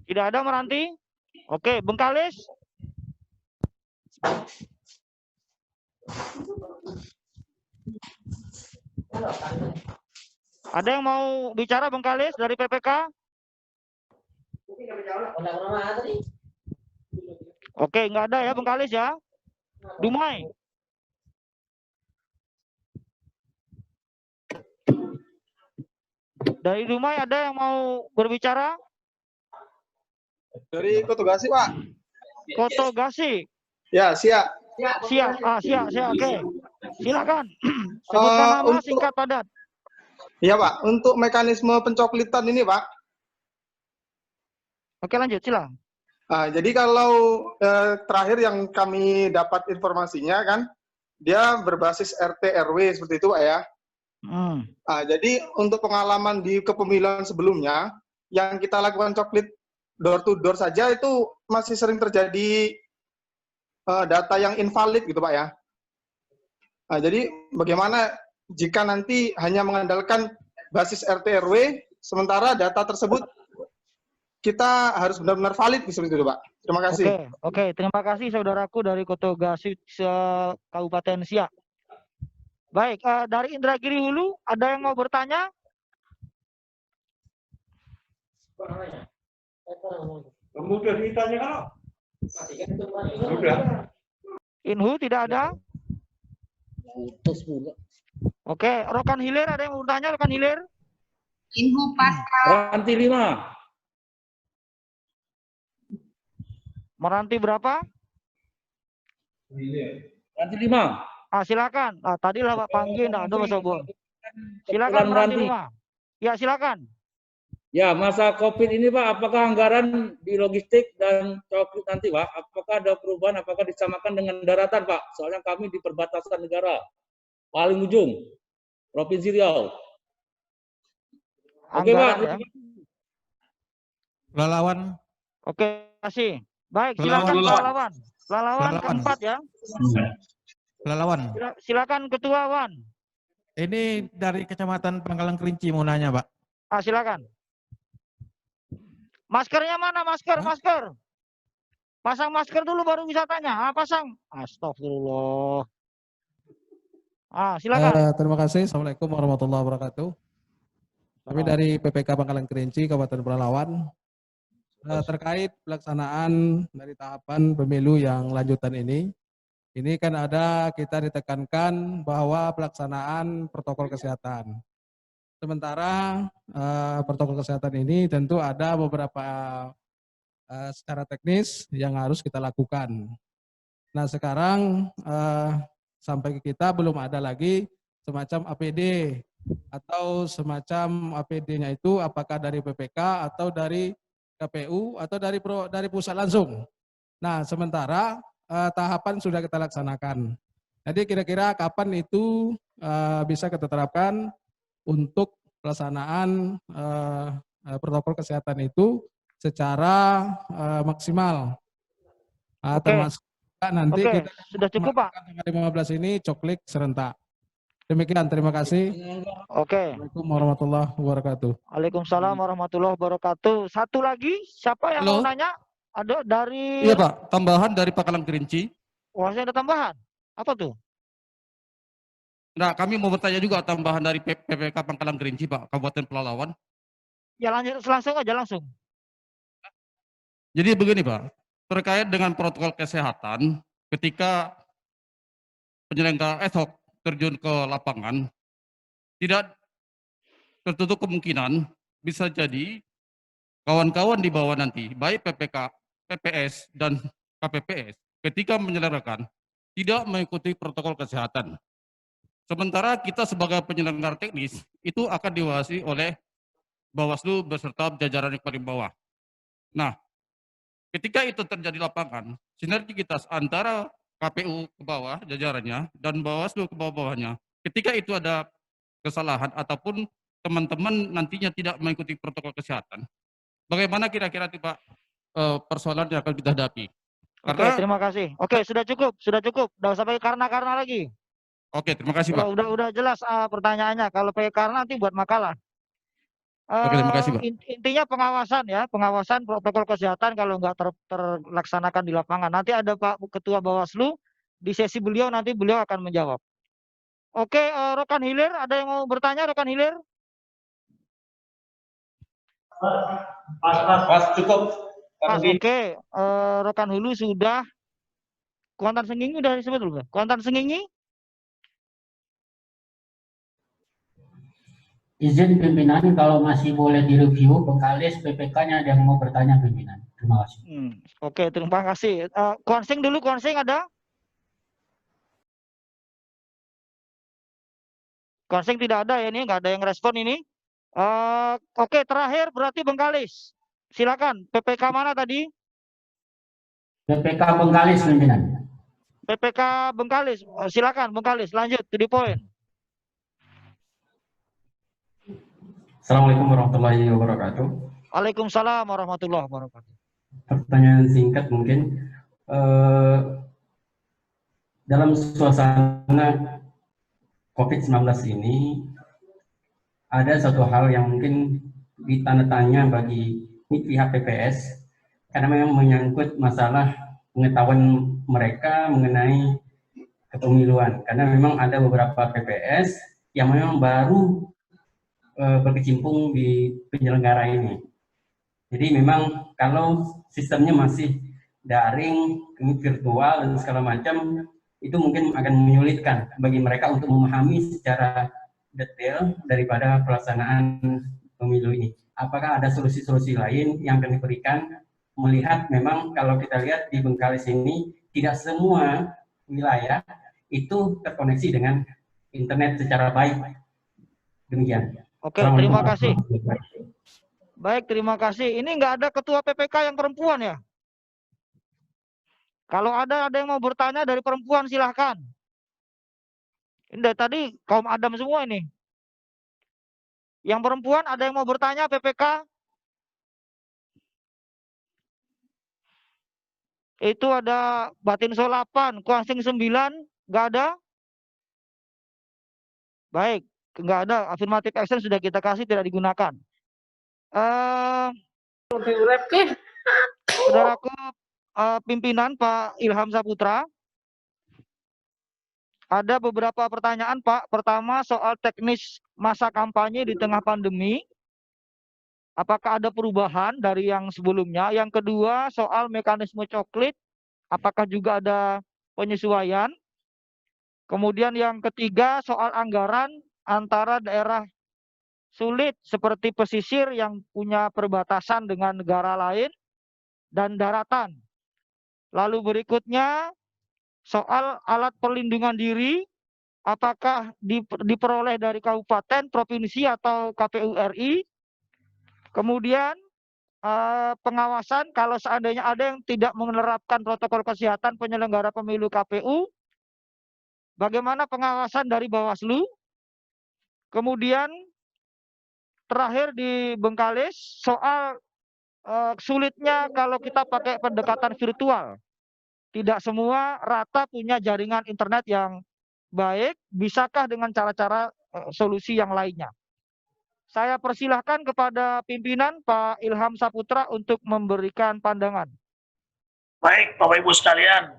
Tidak ada Meranti? Oke, Bengkalis? Ada yang mau bicara Bengkalis dari PPK? Oke, nggak ada ya Bengkalis ya. Dumai? Dari Dumai ada yang mau berbicara? Dari Kotogasi, Pak. Kotogasi? Ya, siap. Siap, oke. Silakan. Sebutkan nama singkat padat. Iya, Pak. Untuk mekanisme pencoklitan ini, Pak. Oke, lanjut, silakan. Jadi kalau terakhir yang kami dapat informasinya kan, dia berbasis RT RW seperti itu, Pak ya. Jadi untuk pengalaman di kepemiluan sebelumnya, yang kita lakukan coklit door to door saja itu masih sering terjadi data yang invalid gitu, Pak ya. Jadi bagaimana jika nanti hanya mengandalkan basis RT RW, sementara data tersebut kita harus benar-benar valid seperti itu, Pak. Terima kasih. Oke, terima kasih saudaraku dari Kotogasi Kabupaten Siak. Baik, dari Indragiri Hulu ada yang mau bertanya? Mudah ditanya kalau. Sudah. Inhu tidak ada? Oke, Rokan Hilir ada yang mau bertanya, Rokan Hilir? Inhu Pascal. Meranti 5. Meranti berapa? Meranti 5. Silakan. Tadi lah Pak panggil, enggak ada Mas Obor. Silakan Meranti 5. Ya, silakan. Ya, masa COVID ini Pak, apakah anggaran di logistik dan coklit nanti Pak, apakah ada perubahan, apakah disamakan dengan daratan Pak? Soalnya kami di perbatasan negara, paling ujung, Provinsi Riau. Oke Pak. Ya. Pelalawan. Oke, terima kasih. Baik, silakan Pelalawan. Pelalawan keempat ya. Pelalawan. Silakan Ketua Wan. Ini dari Kecamatan Pangkalan Kerinci mau nanya, Pak. Silakan. Maskernya mana? Masker. Pasang masker dulu baru bisa tanya. Pasang. Astagfirullah. Silakan. Terima kasih. Assalamualaikum warahmatullahi wabarakatuh. Kami dari PPK Pangkalan Kerinci, Kabupaten Pelalawan, terkait pelaksanaan dari tahapan pemilu yang lanjutan ini. Ini kan kita ditekankan bahwa pelaksanaan protokol kesehatan. Sementara protokol kesehatan ini tentu ada beberapa secara teknis yang harus kita lakukan. Nah sekarang sampai ke kita belum ada lagi semacam APD atau semacam APD-nya itu apakah dari PPK atau dari KPU atau dari pusat langsung. Nah sementara tahapan sudah kita laksanakan. Jadi kira-kira kapan itu bisa kita terapkan untuk pelaksanaan protokol kesehatan itu secara maksimal. Termasuk nanti kita sudah cukup Pak. Tanggal 15 ini coklik serentak. Demikian, terima kasih. Assalamualaikum warahmatullahi wabarakatuh. Waalaikumsalam warahmatullahi wabarakatuh. Satu lagi, siapa yang mau nanya? Ada dari... Iya Pak, tambahan dari Pangkalan Kerinci. Wah, saya ada tambahan. Apa tuh? Nah, kami mau bertanya juga tambahan dari PPK Pangkalan Kerinci, Pak, Kabupaten Pelalawan. Ya lanjut, langsung aja, langsung. Jadi begini, Pak, terkait dengan protokol kesehatan, ketika penyelenggara ad hoc terjun ke lapangan, tidak tertutup kemungkinan bisa jadi kawan-kawan di bawah nanti, baik PPK, PPS, dan KPPS, ketika menyelenggarakan, tidak mengikuti protokol kesehatan. Sementara kita sebagai penyelenggara teknis itu akan diawasi oleh Bawaslu beserta jajaran yang paling bawah. Nah, ketika itu terjadi lapangan, sinergitas antara KPU ke bawah jajarannya dan Bawaslu ke bawah-bawahnya, ketika itu ada kesalahan ataupun teman-teman nantinya tidak mengikuti protokol kesehatan, bagaimana kira-kira Pak persoalan yang akan kita hadapi? Oke, terima kasih. Oke, sudah cukup. Nggak usah pakai karena lagi. Oke, terima kasih Pak. Udah jelas pertanyaannya. Kalau pakai karena nanti buat makalah. Oke, terima kasih Pak. Intinya pengawasan ya, pengawasan protokol kesehatan kalau nggak terlaksanakan di lapangan. Nanti ada Pak Ketua Bawaslu, di sesi beliau nanti beliau akan menjawab. Oke, rekan hilir, ada yang mau bertanya rekan hilir? Pas cukup. Pas, oke. Rekan hulu sudah. Kuantan Sengingi udah disebut belum? Kuantan Sengingi? Izin pimpinan, kalau masih boleh direview, Bengkalis PPK-nya ada yang mau bertanya pimpinan. Terima kasih. Oke, terima kasih. Konsing dulu, Konsing ada? Konsing tidak ada ya, ini nggak ada yang respon ini. Oke, terakhir berarti Bengkalis. Silakan, PPK mana tadi? PPK Bengkalis pimpinan. PPK Bengkalis, silakan Bengkalis, lanjut to the point. Assalamualaikum warahmatullahi wabarakatuh. Waalaikumsalam warahmatullahi wabarakatuh. Pertanyaan singkat mungkin, dalam suasana COVID-19 ini ada satu hal yang mungkin ditanda tanya bagi pihak PPS karena memang menyangkut masalah pengetahuan mereka mengenai kepemiluan, karena memang ada beberapa PPS yang memang baru berkecimpung di penyelenggara ini. Jadi memang kalau sistemnya masih daring, virtual dan segala macam, itu mungkin akan menyulitkan bagi mereka untuk memahami secara detail daripada pelaksanaan pemilu ini. Apakah ada solusi-solusi lain yang akan diberikan, melihat memang kalau kita lihat di Bengkalis ini tidak semua wilayah itu terkoneksi dengan internet secara baik. Demikian. Oke, terima kasih. Baik, terima kasih. Ini nggak ada ketua PPK yang perempuan ya? Kalau ada yang mau bertanya dari perempuan silahkan. Ini dari tadi kaum Adam semua ini. Yang perempuan ada yang mau bertanya PPK? Itu ada Batin Solapan, Kuansing 9, nggak ada? Baik, nggak ada. Affirmative action sudah kita kasih, tidak digunakan. Saudaraku pimpinan Pak Ilham Saputra, ada beberapa pertanyaan Pak. Pertama soal teknis masa kampanye di tengah pandemi. Apakah ada perubahan dari yang sebelumnya? Yang kedua soal mekanisme coklit, apakah juga ada penyesuaian? Kemudian yang ketiga soal anggaran antara daerah sulit seperti pesisir yang punya perbatasan dengan negara lain dan daratan. Lalu berikutnya soal alat perlindungan diri, apakah diperoleh dari kabupaten, provinsi atau KPU RI. Kemudian pengawasan kalau seandainya ada yang tidak menerapkan protokol kesehatan penyelenggara pemilu KPU, bagaimana pengawasan dari Bawaslu. Kemudian terakhir di Bengkalis soal sulitnya kalau kita pakai pendekatan virtual. Tidak semua rata punya jaringan internet yang baik. Bisakah dengan cara-cara solusi yang lainnya? Saya persilahkan kepada pimpinan Pak Ilham Saputra untuk memberikan pandangan. Baik, Bapak Ibu sekalian.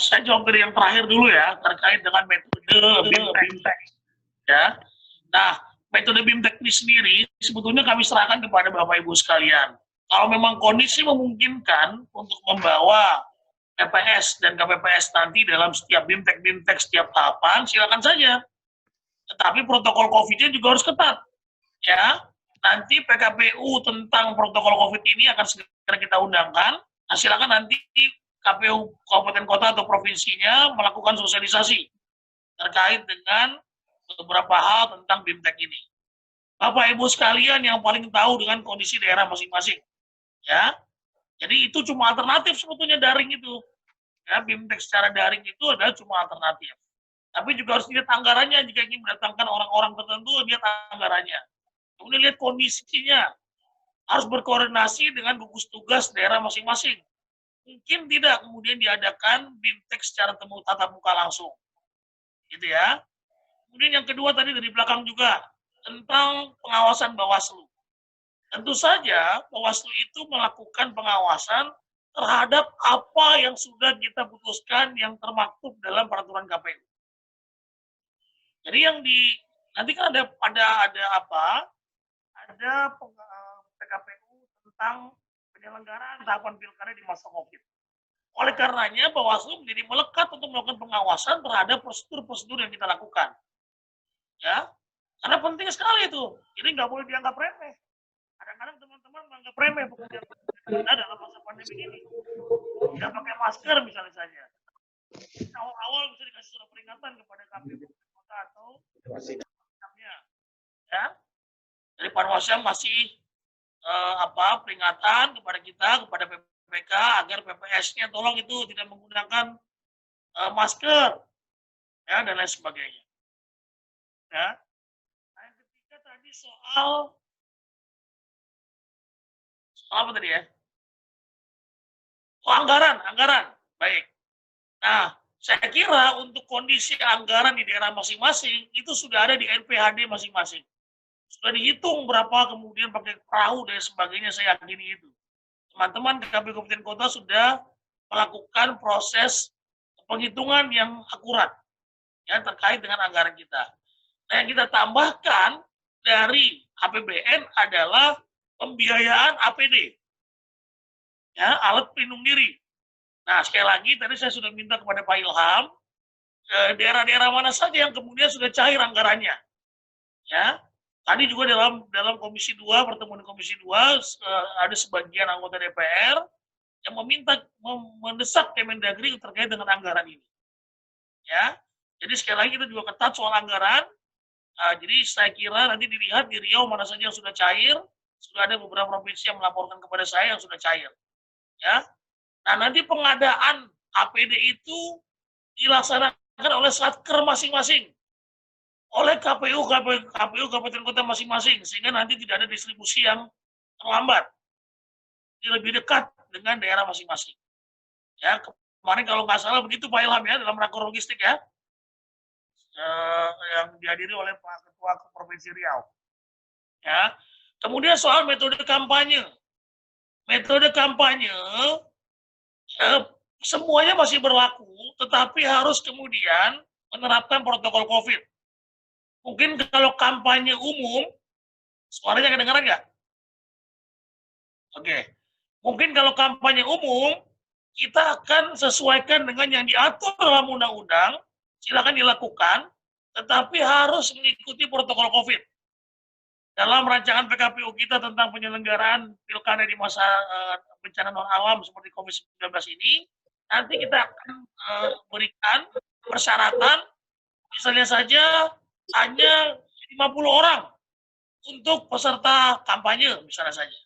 Saya jawab dari yang terakhir dulu ya, terkait dengan metode BIMTEK. Ya. Nah, metode BIMTEK ini sendiri sebetulnya kami serahkan kepada Bapak Ibu sekalian. Kalau memang kondisi memungkinkan untuk membawa PPS dan KPPS nanti dalam setiap BIMTEK setiap tahapan, silakan saja. Tetapi protokol COVID-nya juga harus ketat. Ya, nanti PKPU tentang protokol COVID ini akan segera kita undangkan. Nah, silakan nanti KPU kabupaten kota atau provinsinya melakukan sosialisasi terkait dengan beberapa hal tentang BIMTEK ini. Bapak Ibu sekalian yang paling tahu dengan kondisi daerah masing-masing, ya. Jadi itu cuma alternatif sebetulnya daring itu. Ya, BIMTEK secara daring itu adalah cuma alternatif. Tapi juga harus lihat anggarannya jika ingin mendatangkan orang-orang tertentu, lihat anggarannya. Kemudian lihat kondisinya. Harus berkoordinasi dengan gugus tugas daerah masing-masing. Mungkin tidak kemudian diadakan BIMTEK secara tatap muka langsung. Gitu ya. Kemudian yang kedua tadi dari belakang juga tentang pengawasan Bawaslu. Tentu saja Bawaslu itu melakukan pengawasan terhadap apa yang sudah kita putuskan yang termaktub dalam peraturan KPU. Jadi yang nanti kan ada PKPU tentang penyelenggaraan tahapan pilkada di masa COVID. Oleh karenanya Bawaslu menjadi melekat untuk melakukan pengawasan terhadap prosedur-prosedur yang kita lakukan. Ya, karena penting sekali itu. Jadi nggak boleh dianggap remeh. Kadang-kadang teman-teman menganggap remeh pekerjaan kita dalam masa pandemi ini. Tidak pakai masker misalnya saja. Awal-awal bisa dikasih surat peringatan kepada KPU kota atau ya. Dari Panwasam masih peringatan kepada kita, kepada PPK agar PPS-nya tolong itu tidak menggunakan masker, ya, dan lain sebagainya. Ya. Nah, yang ketiga tadi soal apa tadi ya? Oh, anggaran. Baik. Nah, saya kira untuk kondisi anggaran di daerah masing-masing itu sudah ada di RPHD masing-masing. Sudah dihitung berapa kemudian pakai perahu dan sebagainya, saya yakini itu. Teman-teman KPU Kabupaten Kota sudah melakukan proses penghitungan yang akurat ya terkait dengan anggaran kita. Nah, yang kita tambahkan dari APBN adalah pembiayaan APD, ya, alat pelindung diri. Nah, sekali lagi tadi saya sudah minta kepada Pak Ilham, daerah-daerah mana saja yang kemudian sudah cair anggarannya, ya. Tadi juga dalam Komisi 2, pertemuan Komisi 2, ada sebagian anggota DPR yang mendesak Kemendagri terkait dengan anggaran ini, ya. Jadi sekali lagi kita juga ketat soal anggaran. Jadi saya kira nanti dilihat di Riau mana saja yang sudah cair. Sudah ada beberapa provinsi yang melaporkan kepada saya yang sudah cair. Ya. Nah, nanti pengadaan APD itu dilaksanakan oleh Satker masing-masing. Oleh KPU Kabupaten Kota masing-masing. Sehingga nanti tidak ada distribusi yang terlambat. Ini lebih dekat dengan daerah masing-masing. Ya, kemarin kalau nggak salah begitu Pak Ilham ya, dalam rakor logistik ya. Yang dihadiri oleh Pak Ketua Provinsi Riau. Ya. Kemudian soal metode kampanye. Metode kampanye semuanya masih berlaku, tetapi harus kemudian menerapkan protokol COVID. Mungkin kalau kampanye umum, suaranya kedengaran nggak? Oke. Mungkin kalau kampanye umum, kita akan sesuaikan dengan yang diatur dalam undang-undang, silakan dilakukan, tetapi harus mengikuti protokol COVID. Dalam rancangan PKPU kita tentang penyelenggaraan pilkada di masa bencana non-alam seperti COVID-19 ini, nanti kita akan berikan persyaratan, misalnya saja hanya 50 orang untuk peserta kampanye, misalnya saja.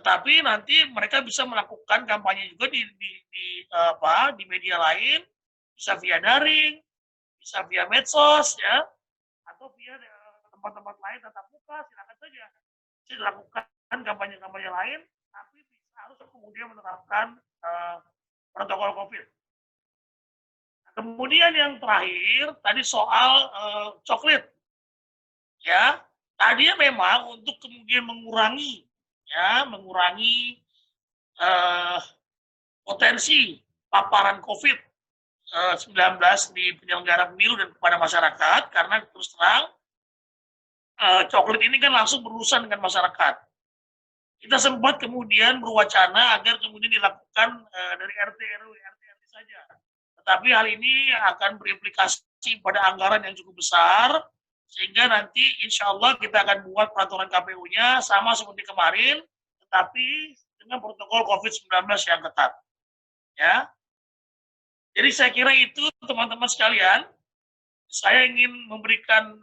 Tetapi nanti mereka bisa melakukan kampanye juga di media lain, bisa via daring, bisa via medsos, ya, atau via tempat-tempat lain tatap muka, silakan saja. Bisa dilakukan kampanye-kampanye lain, tapi harus kemudian menerapkan protokol COVID. Nah, kemudian yang terakhir, tadi soal coklit. Ya, tadinya memang untuk kemudian mengurangi potensi paparan COVID-19 di penyelenggara pemilu dan kepada masyarakat, karena terus terang coklit ini kan langsung berurusan dengan masyarakat. Kita sempat kemudian berwacana agar kemudian dilakukan dari RT RW saja. Tetapi hal ini akan berimplikasi pada anggaran yang cukup besar, sehingga nanti insya Allah kita akan buat peraturan KPU-nya sama seperti kemarin, tetapi dengan protokol COVID-19 yang ketat. Ya. Jadi saya kira itu teman-teman sekalian, saya ingin memberikan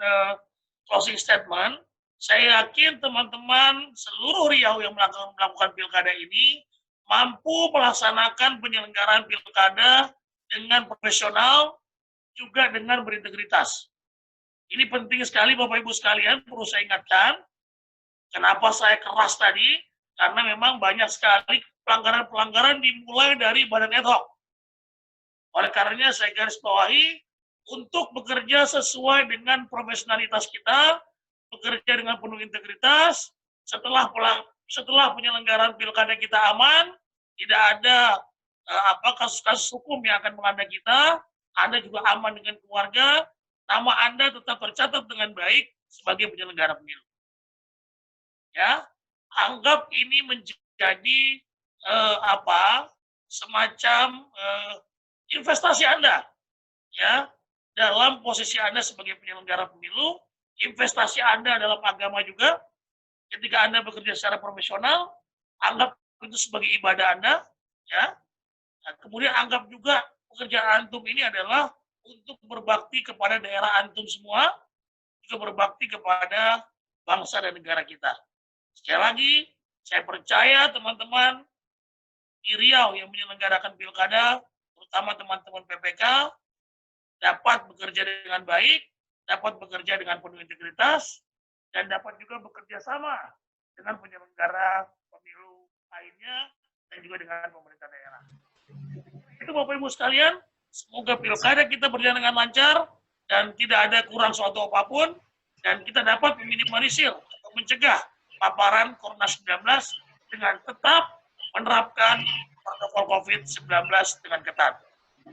closing statement. Saya yakin teman-teman seluruh Riau yang melakukan pilkada ini mampu melaksanakan penyelenggaraan pilkada dengan profesional, juga dengan berintegritas. Ini penting sekali Bapak Ibu sekalian, perlu saya ingatkan. Kenapa saya keras tadi? Karena memang banyak sekali pelanggaran-pelanggaran dimulai dari badan ad hoc. Oleh karenanya saya garis bawahi, untuk bekerja sesuai dengan profesionalitas kita, bekerja dengan penuh integritas, setelah penyelenggaraan pilkada kita aman, tidak ada kasus-kasus hukum yang akan melanda kita, Anda juga aman dengan keluarga, nama Anda tetap tercatat dengan baik sebagai penyelenggara pemilu. Ya, anggap ini menjadi semacam investasi Anda, ya, dalam posisi Anda sebagai penyelenggara pemilu, investasi Anda dalam agama juga. Ketika Anda bekerja secara profesional, anggap itu sebagai ibadah Anda, ya. Nah, kemudian anggap juga pekerjaan antum ini adalah untuk berbakti kepada daerah antum semua, juga berbakti kepada bangsa dan negara kita. Sekali lagi, saya percaya teman-teman di Riau yang menyelenggarakan pilkada, terutama teman-teman PPK, dapat bekerja dengan baik, dapat bekerja dengan penuh integritas, dan dapat juga bekerja sama dengan penyelenggara pemilu lainnya dan juga dengan pemerintah daerah. Itu Bapak Ibu sekalian, semoga pilkada kita berjalan dengan lancar dan tidak ada kurang suatu apapun, dan kita dapat meminimalisir atau mencegah paparan Corona-19 dengan tetap menerapkan protokol COVID-19 dengan ketat.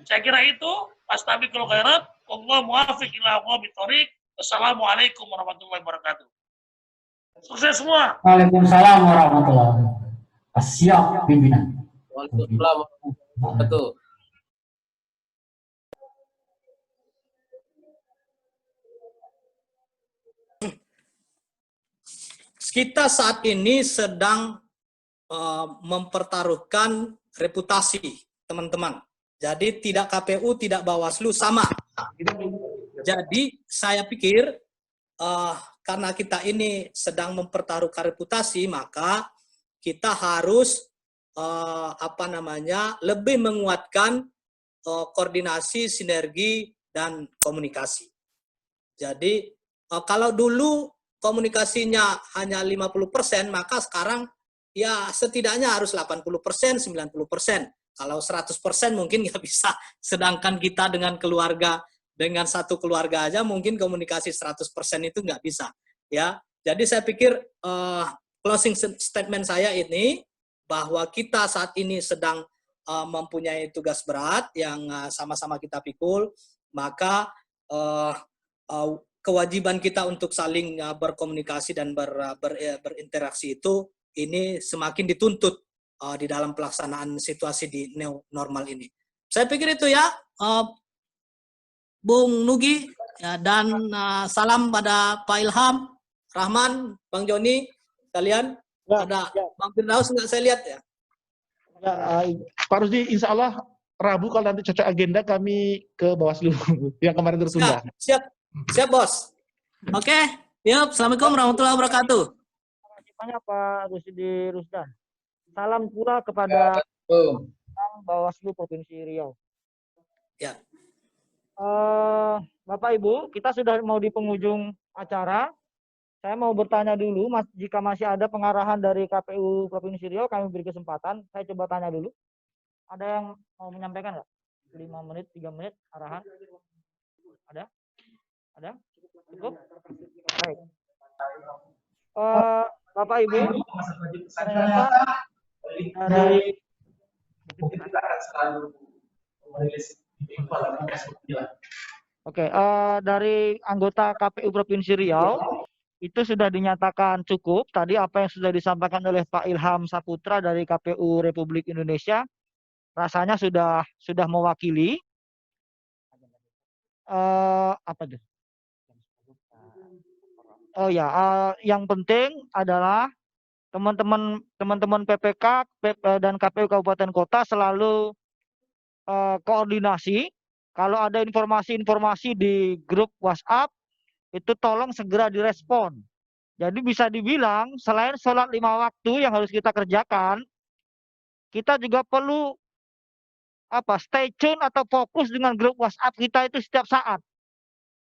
Saya kira itu, Astaghfirul khairat, wallahu muwaffiq ila aqwamit thoriq. Wassalamualaikum warahmatullahi wabarakatuh. Sukses semua. Waalaikumsalam warahmatullahi wabarakatuh. Siap pimpinan. Waalaikumsalam warahmatullahi wabarakatuh. Kita saat ini sedang mempertaruhkan reputasi teman-teman. Jadi tidak KPU, tidak Bawaslu, sama. Jadi saya pikir karena kita ini sedang mempertaruhkan reputasi, maka kita harus lebih menguatkan koordinasi, sinergi, dan komunikasi. Jadi kalau dulu komunikasinya hanya 50%, maka sekarang ya setidaknya harus 80%, 90%. Kalau 100% mungkin nggak bisa. Sedangkan kita dengan keluarga, dengan satu keluarga aja mungkin komunikasi 100% itu nggak bisa. Ya, jadi saya pikir closing statement saya ini bahwa kita saat ini sedang mempunyai tugas berat yang sama-sama kita pikul, maka kewajiban kita untuk saling berkomunikasi dan berinteraksi itu ini semakin dituntut di dalam pelaksanaan situasi di new normal ini. Saya pikir itu ya, Bung Nugi, ya, dan salam pada Pak Ilham, Rahman, Bang Joni, kalian. Ada Bang Firdaus nggak saya lihat ya? Pak Rusdi, insya Allah Rabu kalau nanti cocok agenda kami ke Bawaslu yang kemarin tertunda. Siap bos. Oke, yuk. Assalamualaikum warahmatullahi wabarakatuh. Terima kasih banyak Pak Rusdi Rusdan. Salam pula kepada Bawaslu Provinsi Riau. Ya. Bapak Ibu, kita sudah mau di penghujung acara. Saya mau bertanya dulu, jika masih ada pengarahan dari KPU Provinsi Riau, kami beri kesempatan. Saya coba tanya dulu. Ada yang mau menyampaikan nggak? 5 menit, 3 menit arahan? Ada? Ada? Cukup? Baik. Bapak Ibu, ternyata dari dari anggota KPU Provinsi Riau itu sudah dinyatakan cukup. Tadi apa yang sudah disampaikan oleh Pak Ilham Saputra dari KPU Republik Indonesia rasanya sudah mewakili. Apa itu? Oh ya, yang penting adalah teman-teman PPK dan KPU Kabupaten Kota selalu koordinasi Kalau ada informasi-informasi di grup WhatsApp, itu tolong segera direspon. Jadi bisa dibilang, selain sholat 5 waktu yang harus kita kerjakan, kita juga perlu stay tune atau fokus dengan grup WhatsApp kita itu setiap saat.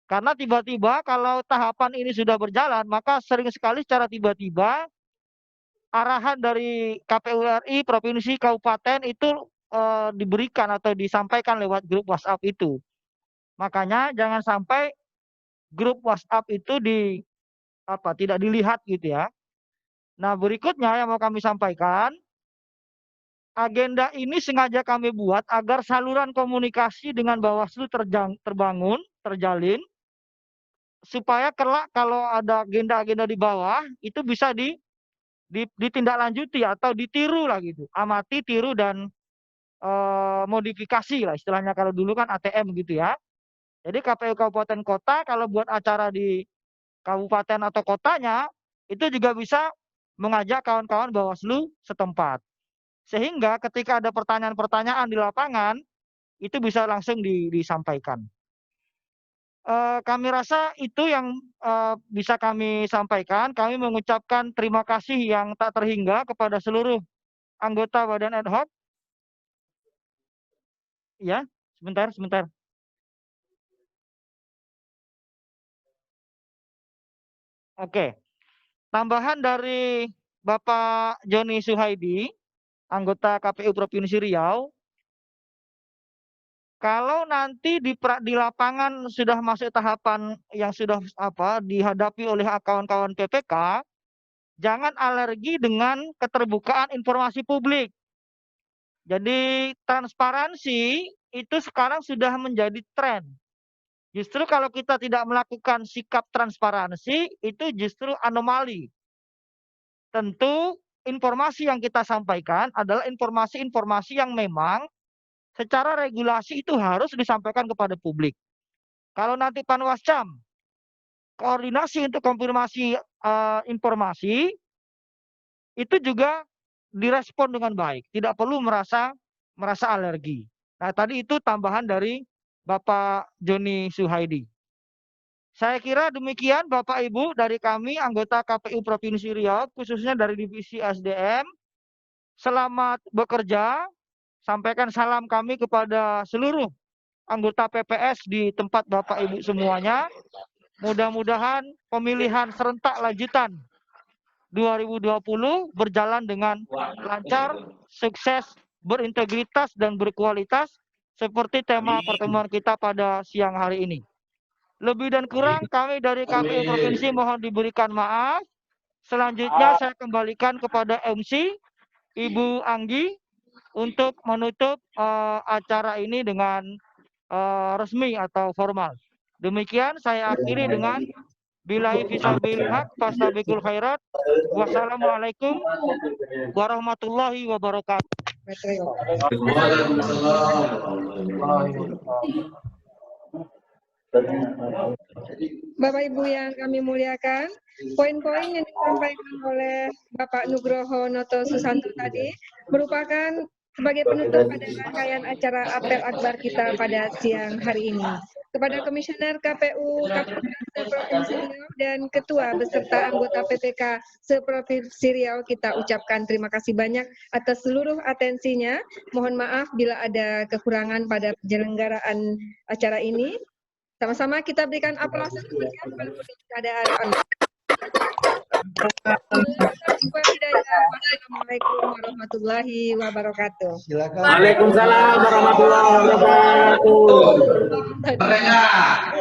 Karena tiba-tiba kalau tahapan ini sudah berjalan, maka sering sekali secara tiba-tiba arahan dari KPU RI, provinsi, kabupaten itu diberikan atau disampaikan lewat grup WhatsApp itu. Makanya jangan sampai grup WhatsApp itu tidak dilihat gitu ya. Nah, berikutnya yang mau kami sampaikan, agenda ini sengaja kami buat agar saluran komunikasi dengan Bawaslu terbangun, terjalin, supaya kelak kalau ada agenda-agenda di bawah itu bisa ditindaklanjuti atau ditiru lah gitu, amati, tiru dan modifikasi lah istilahnya, kalau dulu kan ATM gitu ya. Jadi KPU kabupaten kota kalau buat acara di kabupaten atau kotanya itu juga bisa mengajak kawan-kawan Bawaslu setempat, sehingga ketika ada pertanyaan-pertanyaan di lapangan itu bisa langsung disampaikan. Kami rasa itu yang bisa kami sampaikan. Kami mengucapkan terima kasih yang tak terhingga kepada seluruh anggota Badan Ad Hoc. Ya, sebentar. Oke. Tambahan dari Bapak Joni Suhaidi, anggota KPU Provinsi Riau, kalau nanti di lapangan sudah masuk tahapan yang sudah dihadapi oleh kawan-kawan PPK, jangan alergi dengan keterbukaan informasi publik. Jadi transparansi itu sekarang sudah menjadi tren. Justru kalau kita tidak melakukan sikap transparansi, itu justru anomali. Tentu informasi yang kita sampaikan adalah informasi-informasi yang memang secara regulasi itu harus disampaikan kepada publik. Kalau nanti Panwascam koordinasi untuk konfirmasi informasi, itu juga direspon dengan baik, tidak perlu merasa alergi. Nah, tadi itu tambahan dari Bapak Joni Suhaidi. Saya kira demikian Bapak Ibu dari kami anggota KPU Provinsi Riau, khususnya dari Divisi SDM. Selamat bekerja. Sampaikan salam kami kepada seluruh anggota PPS di tempat Bapak Ibu semuanya. Mudah-mudahan pemilihan serentak lanjutan 2020 berjalan dengan lancar, sukses, berintegritas, dan berkualitas seperti tema pertemuan kita pada siang hari ini. Lebih dan kurang kami dari KPU Provinsi mohon diberikan maaf. Selanjutnya saya kembalikan kepada MC Ibu Anggi untuk menutup acara ini dengan resmi atau formal. Demikian saya akhiri dengan billahi fisabilil haq fastabiqul khairat. Wassalamualaikum warahmatullahi wabarakatuh. Bapak Ibu yang kami muliakan, poin-poin yang disampaikan oleh Bapak Nugroho Noto Susanto tadi merupakan sebagai penutup pada rangkaian acara apel akbar kita pada siang hari ini. Kepada Komisioner KPU Provinsi Riau dan Ketua beserta anggota PPK se-Provinsi Riau kita ucapkan terima kasih banyak atas seluruh atensinya. Mohon maaf bila ada kekurangan pada penyelenggaraan acara ini. Sama-sama kita berikan aplaus walaupun keadaan Wassalamualaikum warahmatullahi wabarakatuh. Waalaikumsalam warahmatullahi wabarakatuh. Semangat.